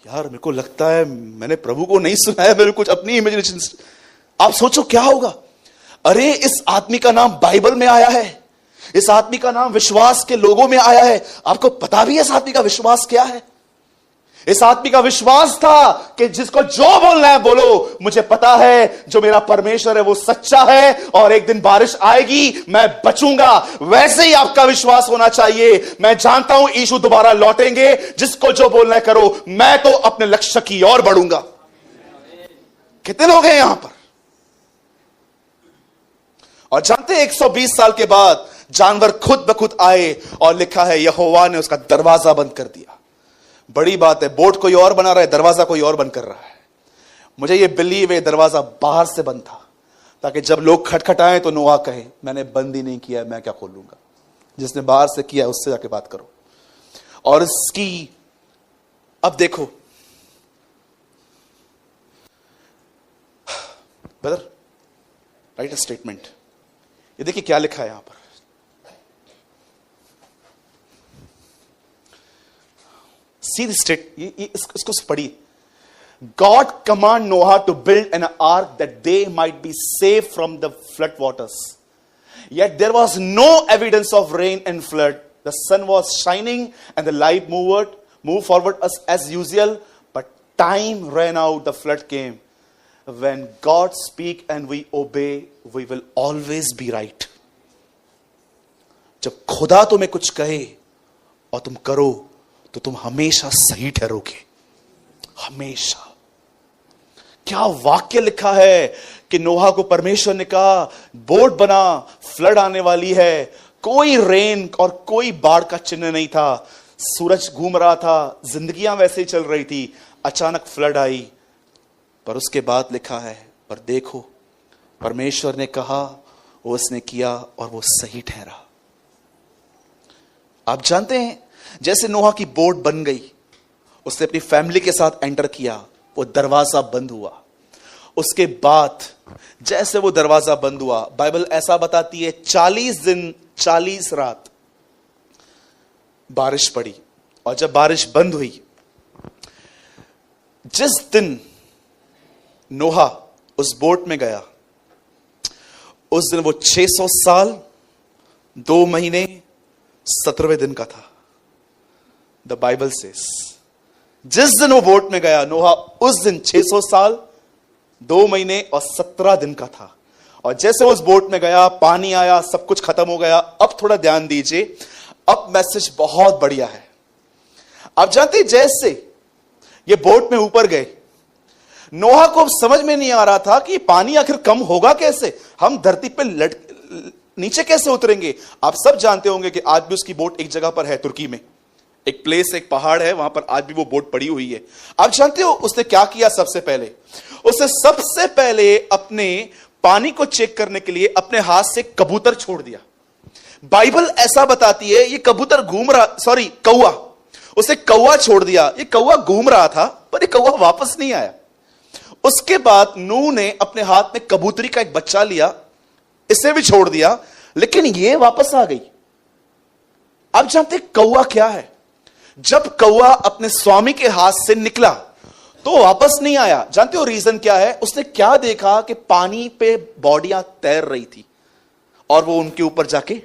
यार मेरे को लगता है मैंने प्रभु को नहीं सुना है, मेरे कुछ अपनी इमेजिनेशन। आप सोचो क्या होगा। अरे इस आदमी का नाम बाइबल में आया है, इस आदमी का नाम विश्वास के लोगों में आया है। आपको पता भी है इस आदमी का विश्वास क्या है? इस आदमी का विश्वास था कि जिसको जो बोलना है बोलो, मुझे पता है जो मेरा परमेश्वर है वो सच्चा है, और एक दिन बारिश आएगी, मैं बचूंगा। वैसे ही आपका विश्वास होना चाहिए। मैं जानता हूं यीशु दोबारा लौटेंगे, जिसको जो बोलना है करो, मैं तो अपने लक्ष्य की ओर बढ़ूंगा। कितने लोग हैं यहां पर? और जानते हैं 120 साल के बाद जानवर खुद ब खुद आए, और लिखा है यहोवा ने उसका दरवाजा बंद कर दिया। बड़ी बात है, बोर्ड कोई और बना रहा है, दरवाजा कोई और बंद कर रहा है। मुझे ये बिलीव है दरवाजा बाहर से बंद था, ताकि जब लोग खटखटाएं तो नोआ कहे मैंने बंद ही नहीं किया, मैं क्या खोलूंगा। जिसने बाहर से किया उससे जाके बात करो। और इसकी अब देखो ब्रदर, राइट अ स्टेटमेंट। ये देखिए क्या लिखा है यहां पर। सी द स्टेट, इसको पढ़िए। God command Noah to build an ark that they might be safe from the flood waters. Yet there was no evidence of rain and flood. The sun was shining and the light moved forward as usual. But time ran out, the flood came. When God speak and we obey, we will always be right. जब खुदा तुम्हें कुछ कहे और तुम करो तो तुम हमेशा सही ठहरोगे, हमेशा। क्या वाक्य लिखा है कि नोहा को परमेश्वर ने कहा बोट बना, फ्लड आने वाली है। कोई रेन और कोई बाढ़ का चिन्ह नहीं था, सूरज घूम रहा था, जिंदगियां वैसे ही चल रही थी। अचानक फ्लड आई, पर उसके बाद लिखा है पर देखो परमेश्वर ने कहा, उसने किया और वो सही ठहरा। आप जानते हैं जैसे नोहा की बोट बन गई, उसने अपनी फैमिली के साथ एंटर किया, वो दरवाजा बंद हुआ। उसके बाद जैसे वो दरवाजा बंद हुआ, बाइबल ऐसा बताती है 40 दिन 40 रात बारिश पड़ी। और जब बारिश बंद हुई, जिस दिन नोहा उस बोट में गया, उस दिन वो 600 साल 2 महीने 17वें दिन का था। द बाइबल सेज जिस दिन वो बोट में गया नोहा, उस दिन 600 साल 2 महीने और 17 दिन का था। और जैसे उस बोट में गया, पानी आया, सब कुछ खत्म हो गया। अब थोड़ा ध्यान दीजिए, अब मैसेज बहुत बढ़िया है। आप जानते हैं जैसे ये बोट में ऊपर गए, नोहा को समझ में नहीं आ रहा था कि पानी आखिर कम होगा कैसे, हम धरती पे नीचे कैसे उतरेंगे। आप सब जानते होंगे कि आज भी उसकी बोट एक जगह पर है, तुर्की में एक प्लेस, एक पहाड़ है, वहां पर आज भी वो बोट पड़ी हुई है। आप जानते हो उसने क्या किया? सबसे पहले अपने पानी को चेक करने के लिए अपने हाथ से कबूतर छोड़ दिया। बाइबल ऐसा बताती है ये कबूतर घूम रहा, सॉरी कौवा, उसे कौवा छोड़ दिया। ये कौवा घूम रहा था पर ये कौवा वापस नहीं आया। उसके बाद नूह ने अपने हाथ में कबूतरी का एक बच्चा लिया, इसे भी छोड़ दिया, लेकिन ये वापस आ गई। आप जानते कौवा क्या है? जब कौवा अपने स्वामी के हाथ से निकला तो वापस नहीं आया। जानते हो रीजन क्या है? उसने क्या देखा कि पानी पे बॉडियां तैर रही थी और वो उनके ऊपर जाके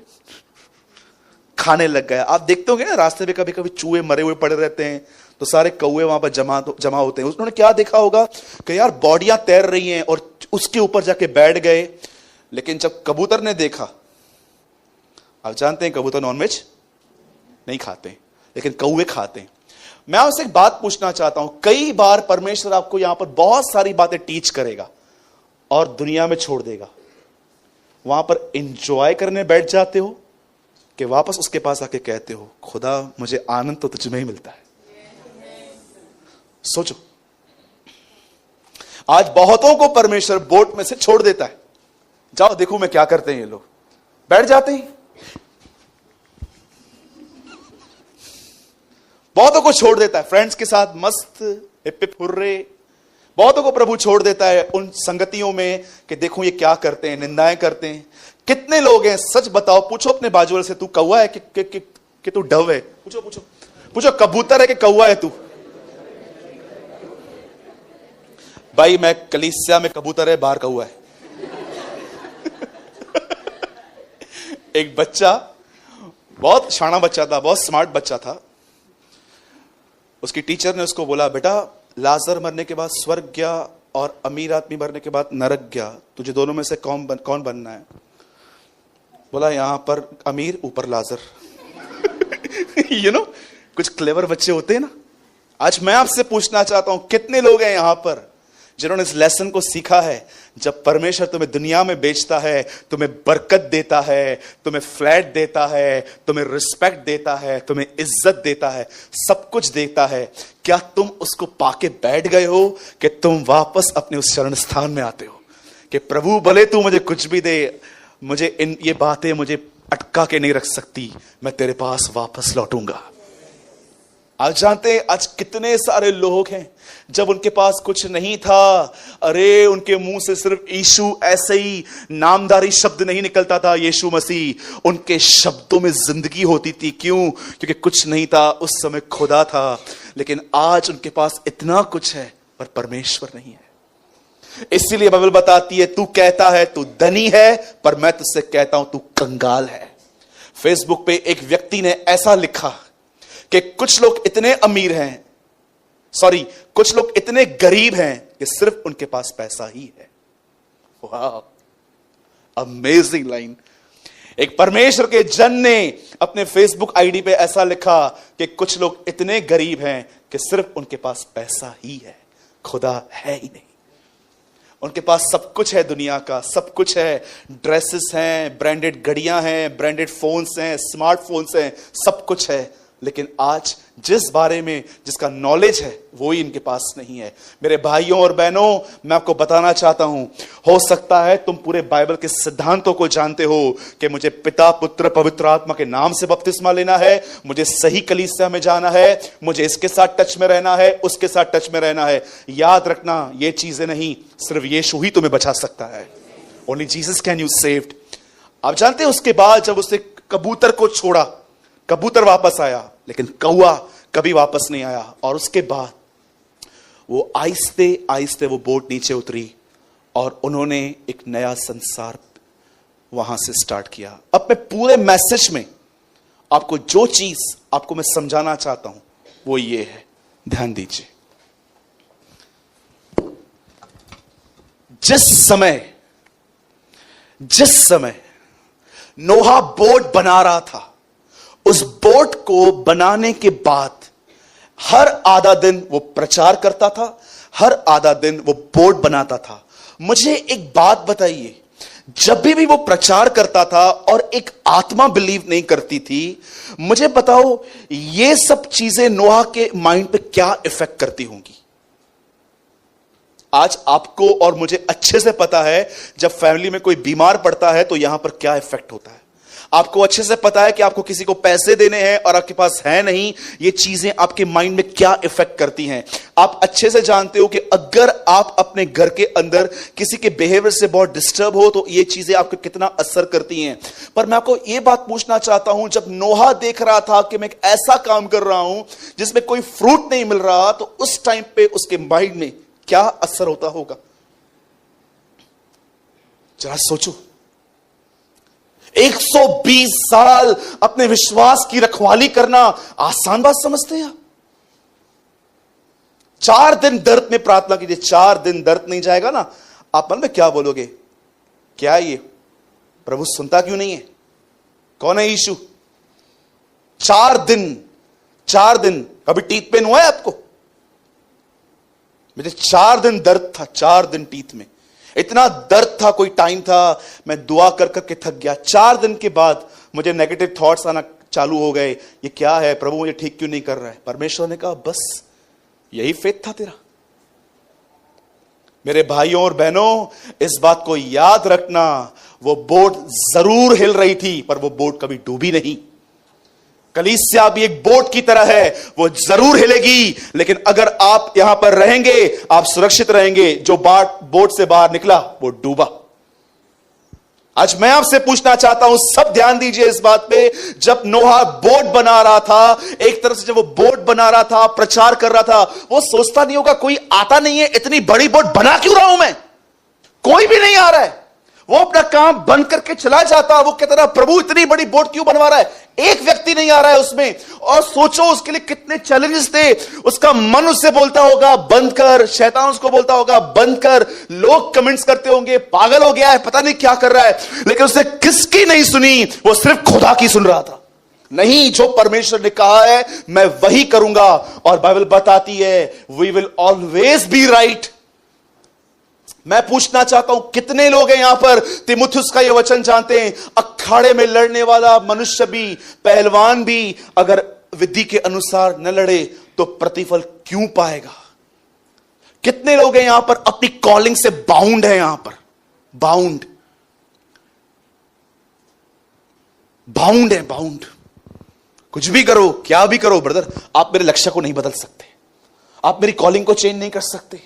खाने लग गया। आप देखते होंगे ना रास्ते पे कभी कभी चूहे मरे हुए पड़े रहते हैं, तो सारे कौवे वहां पर जमा होते हैं। उन्होंने क्या देखा होगा कि यार बॉडियां तैर रही हैं, और उसके ऊपर जाके बैठ गए। लेकिन जब कबूतर ने देखा, आप जानते हैं कबूतर नॉनवेज नहीं खाते, लेकिन कौवे खाते हैं। मैं आपसे एक बात पूछना चाहता हूं, कई बार परमेश्वर आपको यहां पर बहुत सारी बातें टीच करेगा और दुनिया में छोड़ देगा। वहां पर एंजॉय करने बैठ जाते हो कि वापस उसके पास आके कहते हो खुदा मुझे आनंद तो तुझ में ही मिलता है। सोचो, आज बहुतों को परमेश्वर बोट में से छोड़ देता है, जाओ देखो मैं क्या करते हैं ये लोग, बैठ जाते हैं। बहुतों को छोड़ देता है फ्रेंड्स के साथ मस्त हिप हिप हुर्रे। बहुतों को प्रभु छोड़ देता है उन संगतियों में कि देखो ये क्या करते हैं, निंदाएं करते हैं। कितने लोग हैं, सच बताओ, पूछो अपने बाजू वाले से, तू कौवा है कि तू डव है? पूछो पूछो पूछो, कबूतर है कि कौवा है तू? भाई मैं कलीसिया में कबूतर है, बाहर कौवा है। एक बच्चा, बहुत शाना बच्चा था, बहुत स्मार्ट बच्चा था। उसकी टीचर ने उसको बोला, बेटा लाजर मरने के बाद स्वर्ग गया और अमीर आदमी मरने के बाद नरक गया, तुझे दोनों में से कौन बनना है? बोला यहां पर अमीर, ऊपर लाजर। यू नो, कुछ क्लेवर बच्चे होते हैं ना। आज मैं आपसे पूछना चाहता हूं, कितने लोग हैं यहां पर जिन्होंने इस लेसन को सीखा है? जब परमेश्वर तुम्हें दुनिया में बेचता है, तुम्हें बरकत देता है, तुम्हें फ्लैट देता है, तुम्हें रिस्पेक्ट देता है, तुम्हें इज्जत देता है, सब कुछ देता है, क्या तुम उसको पाके बैठ गए हो कि तुम वापस अपने उस शरण स्थान में आते हो कि प्रभु भले तू मुझे कुछ भी दे, मुझे ये बातें मुझे अटका के नहीं रख सकती, मैं तेरे पास वापस लौटूंगा। आज जानते हैं आज कितने सारे लोग हैं जब उनके पास कुछ नहीं था, अरे उनके मुंह से सिर्फ यीशु, ऐसे ही नामधारी शब्द नहीं निकलता था, यीशु मसीह, उनके शब्दों में जिंदगी होती थी। क्यों? क्योंकि कुछ नहीं था उस समय, खुदा था। लेकिन आज उनके पास इतना कुछ है पर परमेश्वर नहीं है। इसीलिए बाइबल बताती है, तू कहता है तू धनी है, पर मैं तुझसे कहता हूं तू कंगाल है। फेसबुक पे एक व्यक्ति ने ऐसा लिखा कि कुछ लोग इतने अमीर हैं, कुछ लोग इतने गरीब हैं कि सिर्फ उनके पास पैसा ही है। वाह, अमेजिंग लाइन। एक परमेश्वर के जन ने अपने फेसबुक आईडी पे ऐसा लिखा कि कुछ लोग इतने गरीब हैं कि सिर्फ उनके पास पैसा ही है, खुदा है ही नहीं। उनके पास सब कुछ है, दुनिया का सब कुछ है, ड्रेसेस हैं, ब्रांडेड घड़ियां हैं, ब्रांडेड फोन्स हैं, स्मार्टफोन्स हैं, सब कुछ है। लेकिन आज जिस बारे में जिसका नॉलेज है वो ही इनके पास नहीं है। मेरे भाइयों और बहनों, मैं आपको बताना चाहता हूं, हो सकता है तुम पूरे बाइबल के सिद्धांतों को जानते हो कि मुझे पिता, पुत्र, पवित्र आत्मा के नाम से बपतिस्मा लेना है, मुझे सही कलीसिया में जाना है, मुझे इसके साथ टच में रहना है, उसके साथ टच में रहना है। याद रखना, ये चीजें नहीं, सिर्फ यीशु ही तुम्हें बचा सकता है। Only Jesus can you saved. आप जानते हैं उसके बाद जब उसने कबूतर को छोड़ा, कबूतर वापस आया लेकिन कौवा कभी वापस नहीं आया। और उसके बाद वो आहिस्ते आहिस्ते वो बोट नीचे उतरी और उन्होंने एक नया संसार वहां से स्टार्ट किया। अब मैं पूरे मैसेज में आपको जो चीज आपको मैं समझाना चाहता हूं वो ये है, ध्यान दीजिए। जिस समय नोहा बोट बना रहा था, उस बोट को बनाने के बाद हर आधा दिन वो प्रचार करता था, हर आधा दिन वो बोट बनाता था। मुझे एक बात बताइए, जब भी वो प्रचार करता था और एक आत्मा बिलीव नहीं करती थी, मुझे बताओ ये सब चीजें नोहा के माइंड पे क्या इफेक्ट करती होंगी? आज आपको और मुझे अच्छे से पता है जब फैमिली में कोई बीमार पड़ता है तो यहां पर क्या इफेक्ट होता है। आपको अच्छे से पता है कि आपको किसी को पैसे देने हैं और आपके पास है नहीं, ये चीजें आपके माइंड में क्या इफेक्ट करती हैं। आप अच्छे से जानते हो कि अगर आप अपने घर के अंदर किसी के बिहेवियर से बहुत डिस्टर्ब हो तो ये चीजें आपको कितना असर करती हैं। पर मैं आपको ये बात पूछना चाहता हूं, जब नोहा देख रहा था कि मैं एक ऐसा काम कर रहा हूं जिसमें कोई फ्रूट नहीं मिल रहा, तो उस टाइम पे उसके माइंड में क्या असर होता होगा? जरा सोचो। 120 साल अपने विश्वास की रखवाली करना आसान बात समझते हैं आप? 4 दिन दर्द में प्रार्थना कीजिए, 4 दिन दर्द नहीं जाएगा ना, आप मन में क्या बोलोगे? क्या ये प्रभु सुनता क्यों नहीं है? कौन है यीशु? 4 दिन कभी टीथ पेन हुआ है आपको? मुझे 4 दिन दर्द था, 4 दिन टीथ में इतना दर्द था। कोई टाइम था मैं दुआ कर करके थक गया। 4 दिन के बाद मुझे नेगेटिव थॉट्स आना चालू हो गए, ये क्या है प्रभु, मुझे ठीक क्यों नहीं कर रहा है? परमेश्वर ने कहा बस यही फेथ था तेरा, मेरे भाइयों और बहनों, इस बात को याद रखना, वो बोट जरूर हिल रही थी पर वो बोट कभी डूबी नहीं। कलीसिया भी एक बोट की तरह है, वो जरूर हिलेगी, लेकिन अगर आप यहां पर रहेंगे आप सुरक्षित रहेंगे। जो बोट से बाहर निकला वो डूबा। आज मैं आपसे पूछना चाहता हूं, सब ध्यान दीजिए इस बात पे। जब नोहा बोट बना रहा था, एक तरफ से जब वो बोट बना रहा था, प्रचार कर रहा था, वो सोचता नहीं होगा कोई आता नहीं है, इतनी बड़ी बोट बना क्यों रहा हूं मैं, कोई भी नहीं आ रहा है। वो अपना काम बंद करके चला जाता। वो कहता रहा, प्रभु इतनी बड़ी बोट क्यों बनवा रहा है, एक व्यक्ति नहीं आ रहा है उसमें। और सोचो उसके लिए कितने चैलेंजेस थे। उसका मन उससे बोलता होगा बंद कर, शैतान उसको बोलता होगा बंद कर, लोग कमेंट्स करते होंगे पागल हो गया है, पता नहीं क्या कर रहा है, लेकिन उसने किसकी नहीं सुनी, वो सिर्फ खुदा की सुन रहा था। नहीं, जो परमेश्वर ने कहा है मैं वही करूंगा। और बाइबल बताती है we will always be right. मैं पूछना चाहता हूं, कितने लोग हैं यहां पर तीमुथियुस का यह वचन जानते हैं, अखाड़े में लड़ने वाला मनुष्य भी, पहलवान भी, अगर विधि के अनुसार न लड़े तो प्रतिफल क्यों पाएगा। कितने लोग हैं यहां पर अपनी कॉलिंग से बाउंड है, यहां पर बाउंड है, बाउंड। कुछ भी करो, क्या भी करो ब्रदर, आप मेरे लक्ष्य को नहीं बदल सकते, आप मेरी कॉलिंग को चेंज नहीं कर सकते।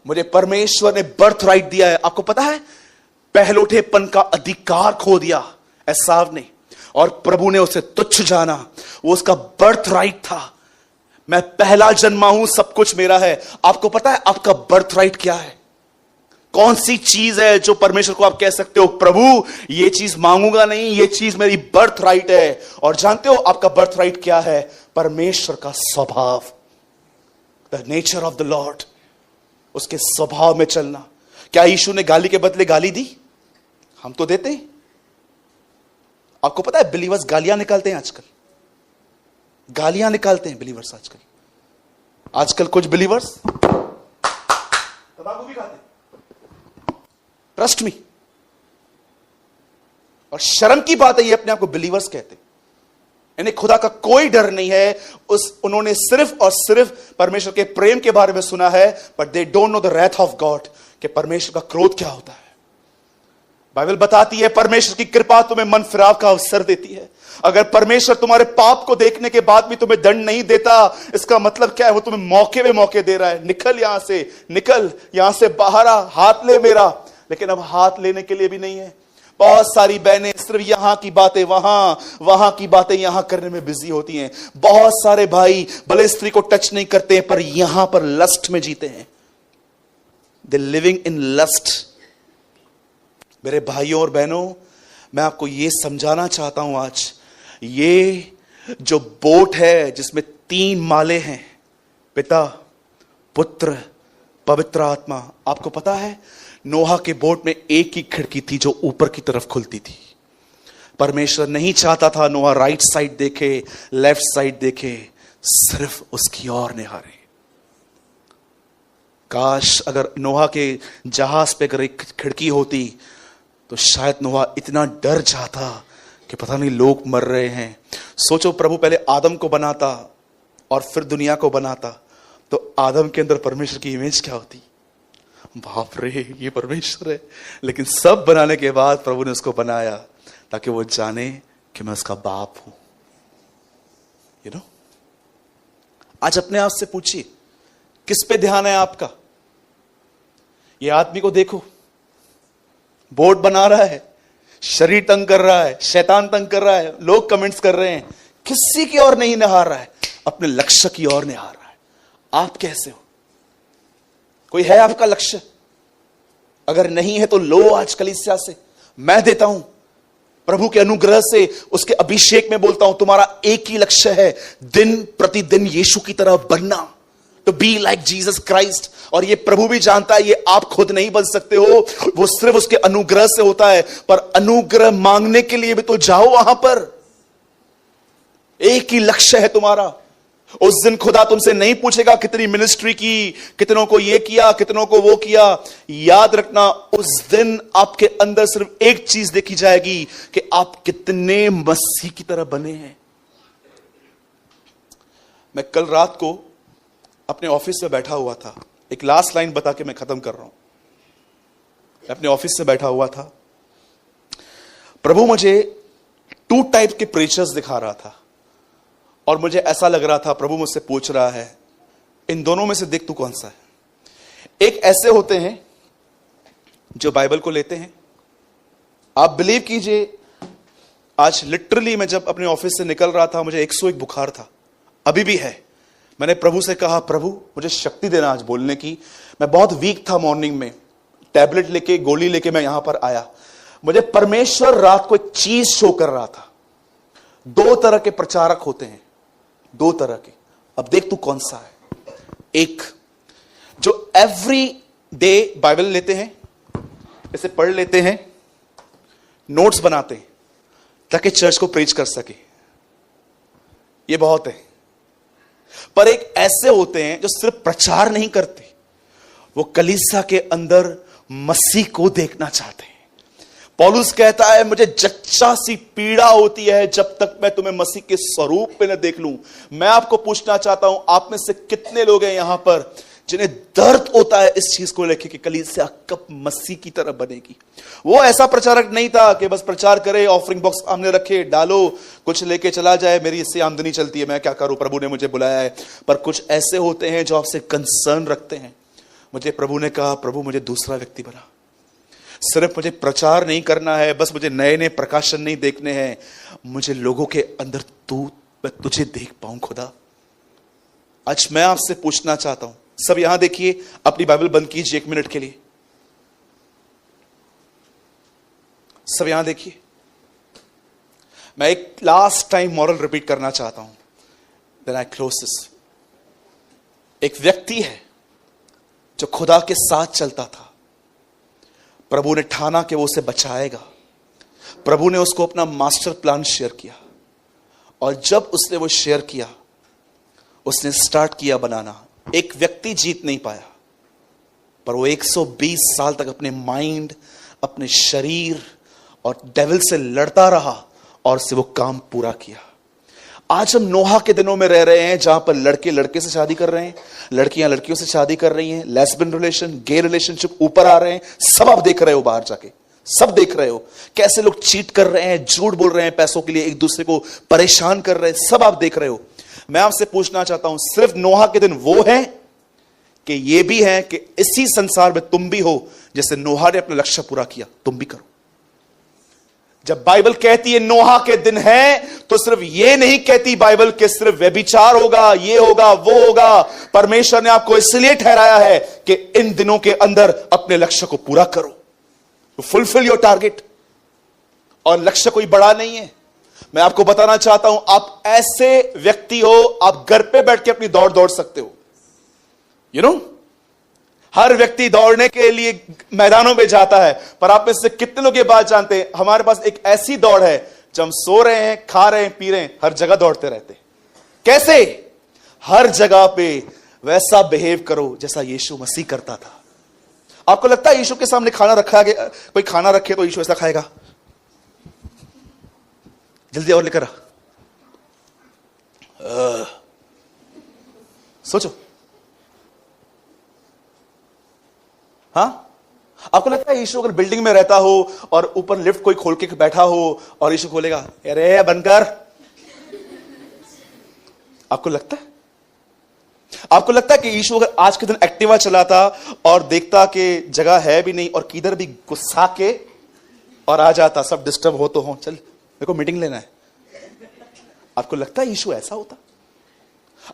मुझे परमेश्वर ने बर्थ राइट दिया है। आपको पता है, पहलोठेपन का अधिकार खो दिया एसाव ने, और प्रभु ने उसे तुच्छ जाना। वो उसका बर्थ राइट था। मैं पहला जन्मा हूं, सब कुछ मेरा है। आपको पता है आपका बर्थ राइट क्या है? कौन सी चीज है जो परमेश्वर को आप कह सकते हो प्रभु ये चीज मांगूंगा नहीं, ये चीज मेरी बर्थ राइट है। और जानते हो आपका बर्थ राइट क्या है? परमेश्वर का स्वभाव, the nature of the Lord, उसके स्वभाव में चलना। क्या यीशु ने गाली के बदले गाली दी? हम तो देते हैं। आपको पता है बिलीवर्स गालियां निकालते हैं आजकल, गालियां निकालते हैं बिलीवर्स आजकल कुछ बिलीवर्स तंबाकू भी खाते हैं, ट्रस्ट मी। और शर्म की बात है ये अपने आप को बिलीवर्स कहते हैं। इन्हें खुदा का कोई डर नहीं है। उन्होंने सिर्फ और सिर्फ परमेश्वर के प्रेम के बारे में सुना है, but they don't know the wrath of God, कि परमेश्वर का क्रोध क्या होता है। बाइबल बताती है परमेश्वर की कृपा तुम्हें मन फिराव का अवसर देती है। अगर परमेश्वर तुम्हारे पाप को देखने के बाद भी तुम्हें दंड नहीं देता, इसका मतलब क्या है? वो तुम्हें मौके में मौके दे रहा है। निकल यहां से, निकल यहां से बाहर आ, हाथ ले मेरा। लेकिन अब हाथ लेने के लिए भी नहीं है। बहुत सारी बहनें सिर्फ यहां की बातें वहां, वहां की बातें यहां करने में बिजी होती हैं। बहुत सारे भाई भले स्त्री को टच नहीं करते हैं, पर यहां पर लस्ट में जीते हैं। दे लिविंग इन लस्ट। मेरे भाइयों और बहनों, मैं आपको यह समझाना चाहता हूं आज, ये जो बोट है जिसमें 3 माले हैं, पिता, पुत्र, पवित्र आत्मा। आपको पता है नोहा के बोट में एक ही खिड़की थी जो ऊपर की तरफ खुलती थी। परमेश्वर नहीं चाहता था नोहा राइट साइड देखे, लेफ्ट साइड देखे, सिर्फ उसकी ओर निहारे। काश अगर नोहा के जहाज पे अगर एक खिड़की होती तो शायद नोहा इतना डर जाता कि पता नहीं लोग मर रहे हैं। सोचो प्रभु पहले आदम को बनाता और फिर दुनिया को बनाता, तो आदम के अंदर परमेश्वर की इमेज क्या होती? बाप रे, ये परमेश्वर है। लेकिन सब बनाने के बाद प्रभु ने उसको बनाया ताकि वो जाने कि मैं उसका बाप हूं। यू नो, आज अपने आप से पूछिए किस पे ध्यान है आपका? ये आदमी को देखो, बोर्ड बना रहा है, शरीर तंग कर रहा है, शैतान तंग कर रहा है, लोग कमेंट्स कर रहे हैं, किसी की ओर नहीं निहार रहा है, अपने लक्ष्य की ओर निहार रहा है। आप कैसे हो? कोई है आपका लक्ष्य? अगर नहीं है तो लो आज कलीसिया से, मैं देता हूं प्रभु के अनुग्रह से, उसके अभिषेक में बोलता हूं, तुम्हारा एक ही लक्ष्य है, दिन प्रतिदिन यीशु की तरह बनना, to be like Jesus Christ. और ये प्रभु भी जानता है, ये आप खुद नहीं बन सकते हो, वो सिर्फ उसके अनुग्रह से होता है। पर अनुग्रह मांगने के लिए भी तो जाओ वहां पर। एक ही लक्ष्य है तुम्हारा। उस दिन खुदा तुमसे नहीं पूछेगा कितनी मिनिस्ट्री की, कितनों को ये किया, कितनों को वो किया। याद रखना, उस दिन आपके अंदर सिर्फ एक चीज देखी जाएगी कि आप कितने मसीह की तरह बने हैं। मैं कल रात को अपने ऑफिस में बैठा हुआ था, एक लास्ट लाइन बता के मैं खत्म कर रहा हूं। मैं अपने ऑफिस से बैठा हुआ था, प्रभु मुझे 2 टाइप के प्रीचर्स दिखा रहा था और मुझे ऐसा लग रहा था प्रभु मुझसे पूछ रहा है इन दोनों में से देख तू कौन सा है। एक ऐसे होते हैं जो बाइबल को लेते हैं, आप बिलीव कीजिए आज लिटरली मैं जब अपने ऑफिस से निकल रहा था मुझे 101 बुखार था, अभी भी है। मैंने प्रभु से कहा प्रभु मुझे शक्ति देना आज बोलने की, मैं बहुत वीक था मॉर्निंग में, टैबलेट लेके गोली लेके मैं यहां पर आया। मुझे परमेश्वर रात को एक चीज शो कर रहा था। 2 तरह के प्रचारक होते हैं, 2 तरह के, अब देख तू कौन सा है। एक जो एवरी डे बाइबल लेते हैं, इसे पढ़ लेते हैं, नोट्स बनाते हैं ताकि चर्च को प्रीच कर सके, ये बहुत है। पर एक ऐसे होते हैं जो सिर्फ प्रचार नहीं करते, वो कलीसिया के अंदर मसीह को देखना चाहते हैं। पौलुस कहता है मुझे जच्चा सी पीड़ा होती है जब तक मैं तुम्हें मसीह के स्वरूप में न देख लूं। मैं आपको पूछना चाहता हूं आप में से कितने लोग हैं यहां पर जिन्हें दर्द होता है इस चीज को लेकर कि कलीसिया कब मसीह की तरह बनेगी। वो ऐसा प्रचारक नहीं था कि बस प्रचार करे, ऑफरिंग बॉक्स सामने रखे, डालो, कुछ लेके चला जाए, मेरी इससे आमदनी चलती है, मैं क्या करूं, प्रभु ने मुझे बुलाया है। पर कुछ ऐसे होते हैं जो आपसे कंसर्न रखते हैं। मुझे प्रभु ने कहा प्रभु मुझे दूसरा व्यक्ति बना, सिर्फ मुझे प्रचार नहीं करना है, बस मुझे नए नए प्रकाशन नहीं देखने हैं, मुझे लोगों के अंदर मैं तुझे देख पाऊं खुदा। आज मैं आपसे पूछना चाहता हूं, सब यहां देखिए, अपनी बाइबल बंद कीजिए 1 मिनट के लिए, सब यहां देखिए। मैं एक लास्ट टाइम मॉरल रिपीट करना चाहता हूं, देन आई क्लोज दिस। एक व्यक्ति है जो खुदा के साथ चलता था, प्रभु ने ठाना कि वो उसे बचाएगा, प्रभु ने उसको अपना मास्टर प्लान शेयर किया, और जब उसने वो शेयर किया, उसने स्टार्ट किया बनाना। एक व्यक्ति जीत नहीं पाया, पर वो 120 साल तक अपने माइंड, अपने शरीर और डेविल से लड़ता रहा और से वो काम पूरा किया। आज हम नोहा के दिनों में रह रहे हैं जहां पर लड़के लड़के से शादी कर रहे हैं, लड़कियां लड़कियों से शादी कर रही हैं, लेस्बियन रिलेशन, गे रिलेशनशिप ऊपर आ रहे हैं। सब आप देख रहे हो, बाहर जाके सब देख रहे हो कैसे लोग चीट कर रहे हैं, झूठ बोल रहे हैं पैसों के लिए, एक दूसरे को परेशान कर रहे हैं, सब आप देख रहे हो। मैं आपसे पूछना चाहता हूं सिर्फ नोहा के दिन वो है कि ये भी है कि इसी संसार में तुम भी हो, जैसे नोहा ने अपना लक्ष्य पूरा किया तुम भी करो। जब बाइबल कहती है नोहा के दिन है, तो सिर्फ ये नहीं कहती बाइबल के सिर्फ व्यभिचार होगा, ये होगा, वो होगा। परमेश्वर ने आपको इसलिए ठहराया है कि इन दिनों के अंदर अपने लक्ष्य को पूरा करो, तो फुलफिल योर टारगेट। और लक्ष्य कोई बड़ा नहीं है। मैं आपको बताना चाहता हूं, आप ऐसे व्यक्ति हो, आप घर पे बैठ के अपनी दौड़ दौड़ सकते हो। यू नो, हर व्यक्ति दौड़ने के लिए मैदानों में जाता है, पर आप में से कितने लोग ये बात जानते हैं, हमारे पास एक ऐसी दौड़ है जब हम सो रहे हैं, खा रहे हैं, पी रहे हैं, हर जगह दौड़ते रहते हैं। कैसे? हर जगह पे वैसा बिहेव करो जैसा यीशु मसीह करता था। आपको लगता है यीशु के सामने खाना रखा गया, कोई खाना रखे तो यीशु ऐसा खाएगा? जल्दी और लेकर आ। सोचो, हाँ? आपको लगता है यीशु अगर बिल्डिंग में रहता हो और ऊपर लिफ्ट कोई खोल के बैठा हो और यीशु खोलेगा, अरे बनकर? आपको लगता है? आपको लगता है कि यीशु अगर आज के दिन एक्टिवा चलाता और देखता कि जगह है भी नहीं और किधर भी गुस्सा के और आ जाता, सब डिस्टर्ब हो तो हो, चल मेरे को मीटिंग लेना है, आपको लगता है यीशु ऐसा होता?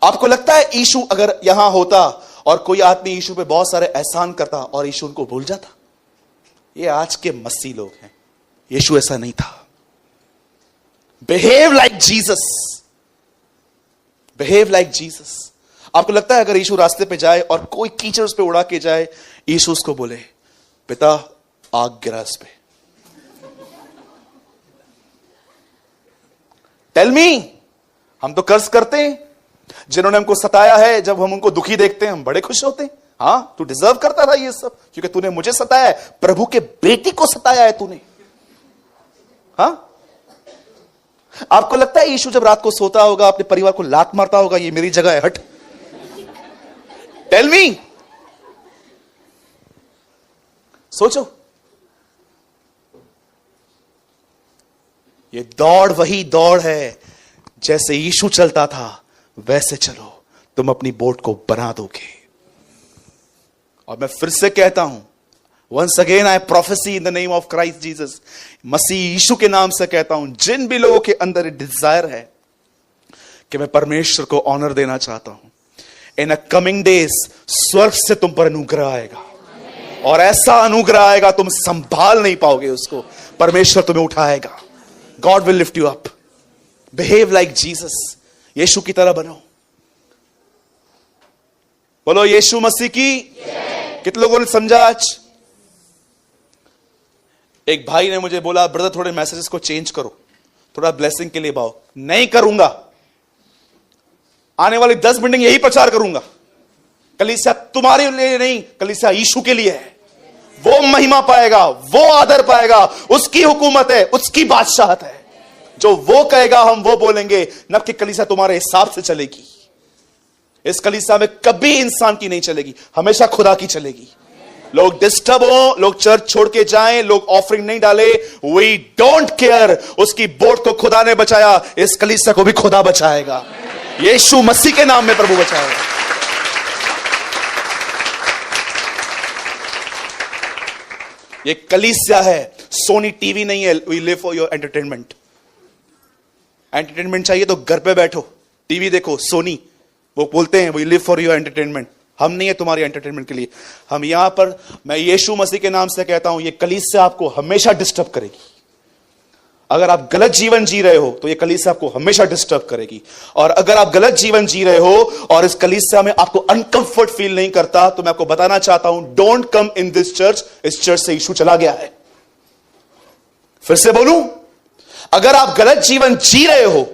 आपको लगता है यीशु अगर यहां होता और कोई आदमी यीशु पे बहुत सारे एहसान करता और यीशु उनको भूल जाता? ये आज के मसीह लोग हैं, यीशु ऐसा नहीं था। Behave like Jesus, behave like Jesus. आपको लगता है अगर यीशु रास्ते पे जाए और कोई कीचड़ उस पे उड़ा के जाए, यीशु उसको बोले पिता आग गिरा इस पे? टेल मी, हम तो कर्ज करते हैं, जिन्होंने हमको सताया है, जब हम उनको दुखी देखते हैं हम बड़े खुश होते हैं। हाँ, तू डिजर्व करता था ये सब, क्योंकि तूने मुझे सताया है, प्रभु के बेटी को सताया है तूने। हाँ, आपको लगता है यीशु जब रात को सोता होगा अपने परिवार को लात मारता होगा, ये मेरी जगह है, हट? टेल मी, सोचो, ये दौड़ वही दौड़ है, जैसे यीशु चलता था वैसे चलो, तुम अपनी बोट को बना दोगे। और मैं फिर से कहता हूं, once again I prophesy in the name of Christ Jesus, मसीह यीशु के नाम से कहता हूं, जिन भी लोगों के अंदर डिजायर है कि मैं परमेश्वर को ऑनर देना चाहता हूं, इन अ कमिंग डेज स्वर्ग से तुम पर अनुग्रह आएगा, और ऐसा अनुग्रह आएगा तुम संभाल नहीं पाओगे उसको। परमेश्वर तुम्हें उठाएगा। God will lift you up. Behave like Jesus, यीशु की तरह बनो। बोलो यीशु मसीह की। कितने लोगों ने समझा आज? एक भाई ने मुझे बोला, ब्रदर थोड़े मैसेजेस को चेंज करो, थोड़ा ब्लेसिंग के लिए भाव। नहीं करूंगा, आने वाली 10 मीटिंग यही प्रचार करूंगा। कलीसिया तुम्हारे लिए नहीं, कलीसिया यीशु के लिए है। वो महिमा पाएगा, वो आदर पाएगा, उसकी हुकूमत है, उसकी बादशाहत है। जो वो कहेगा हम वो बोलेंगे, न कि कलीसिया तुम्हारे हिसाब से चलेगी। इस कलीसिया में कभी इंसान की नहीं चलेगी, हमेशा खुदा की चलेगी। लोग डिस्टर्ब हो, लोग चर्च छोड़ के जाएं, लोग ऑफरिंग नहीं डाले, वी डोंट केयर। उसकी बोट को खुदा ने बचाया, इस कलीसिया को भी खुदा बचाएगा। यीशु मसीह के नाम में प्रभु बचाएगा। ये कलीसिया है, सोनी टीवी नहीं है। We live for your entertainment. Entertainment चाहिए तो घर पे बैठो, टीवी देखो, सोनी। वो बोलते हैं we live for your entertainment. हम नहीं है तुम्हारी एंटरटेनमेंट के लिए। हम यहां पर, मैं यीशु मसीह के नाम से कहता हूं, ये कलीसिया आपको हमेशा डिस्टर्ब करेगी। अगर आप गलत जीवन जी रहे हो तो ये कलीसिया आपको हमेशा डिस्टर्ब करेगी। और अगर आप गलत जीवन जी रहे हो और इस कलीसिया में आपको अनकंफर्ट फील नहीं करता, तो मैं आपको बताना चाहता हूं, don't come in this church. इस चर्च से यीशु चला गया है। फिर से बोलूं, अगर आप गलत जीवन जी रहे हो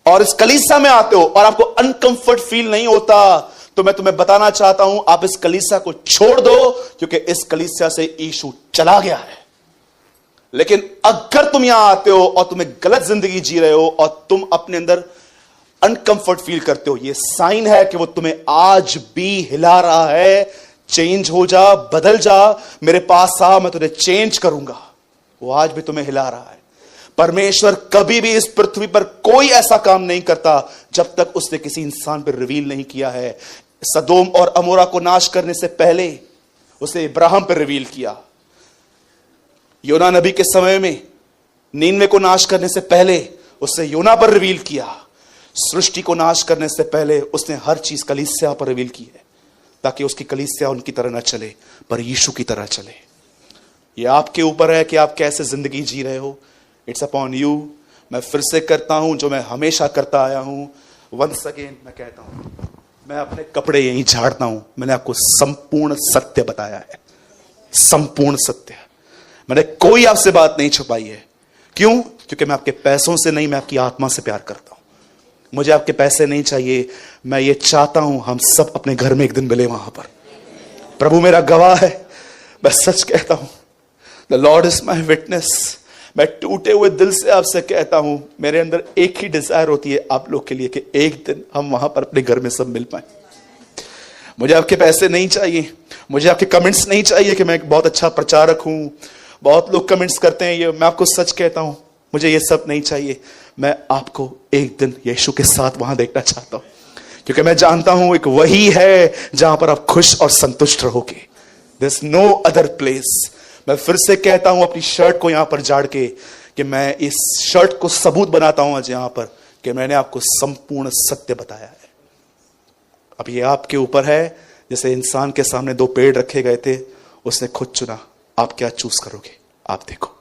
और इस कलीसिया में आते हो और आपको अनकंफर्ट फील नहीं होता, तो मैं तुम्हें बताना चाहता हूं, आप इस कलीसिया को छोड़ दो, क्योंकि इस कलीसिया से यीशु चला गया है। लेकिन अगर तुम यहां आते हो और तुम्हें गलत जिंदगी जी रहे हो और तुम अपने अंदर अनकंफर्ट फील करते हो, यह साइन है कि वो तुम्हें आज भी हिला रहा है। चेंज हो जा, बदल जा, मेरे पास आ, मैं तुझे चेंज करूंगा। वो आज भी तुम्हें हिला रहा है। परमेश्वर कभी भी इस पृथ्वी पर कोई ऐसा काम नहीं करता जब तक उसने किसी इंसान पर रिवील नहीं किया है। सदोम और अमोरा को नाश करने से पहले उसने इब्राहिम पर रिवील किया। योना नबी के समय में नीनवे को नाश करने से पहले उसने योना पर रिवील किया। सृष्टि को नाश करने से पहले उसने हर चीज कलीसिया पर रिवील की है, ताकि उसकी कलीसिया उनकी तरह न चले पर यीशु की तरह चले। यह आपके ऊपर है कि आप कैसे जिंदगी जी रहे हो। It's upon you. मैं फिर से करता हूं जो मैं हमेशा करता आया हूं। वंस अगेन मैं कहता हूं, मैं अपने कपड़े यहीं झाड़ता हूं। मैंने आपको संपूर्ण सत्य बताया है, संपूर्ण सत्य। मैंने कोई आपसे बात नहीं छुपाई है। क्यों? क्योंकि मैं आपके पैसों से नहीं, मैं आपकी आत्मा से प्यार करता हूं। मुझे आपके पैसे नहीं चाहिए। मैं ये चाहता हूं हम सब अपने घर में एक दिन मिले वहां पर। प्रभु मेरा गवाह है, मैं सच कहता हूं। The Lord is my witness. मैं टूटे हुए दिल से आपसे कहता हूं, मेरे अंदर एक ही डिजायर होती है आप लोग के लिए कि एक दिन हम वहां पर अपने घर में सब मिल पाए। मुझे आपके पैसे नहीं चाहिए, मुझे आपके कमेंट्स नहीं चाहिए कि मैं एक बहुत अच्छा प्रचारक हूं। बहुत लोग कमेंट्स करते हैं ये, मैं आपको सच कहता हूं, मुझे ये सब नहीं चाहिए। मैं आपको एक दिन यीशु के साथ वहां देखना चाहता हूं, क्योंकि मैं जानता हूं एक वही है जहां पर आप खुश और संतुष्ट रहोगे। There is no other place. मैं फिर से कहता हूं अपनी शर्ट को यहां पर झाड़ के कि मैं इस शर्ट को सबूत बनाता हूं आज यहां पर कि मैंने आपको संपूर्ण सत्य बताया है। अब ये आपके ऊपर है। जैसे इंसान के सामने 2 पेड़ रखे गए थे, उसने खुद चुना। आप क्या चूज करोगे? आप देखो।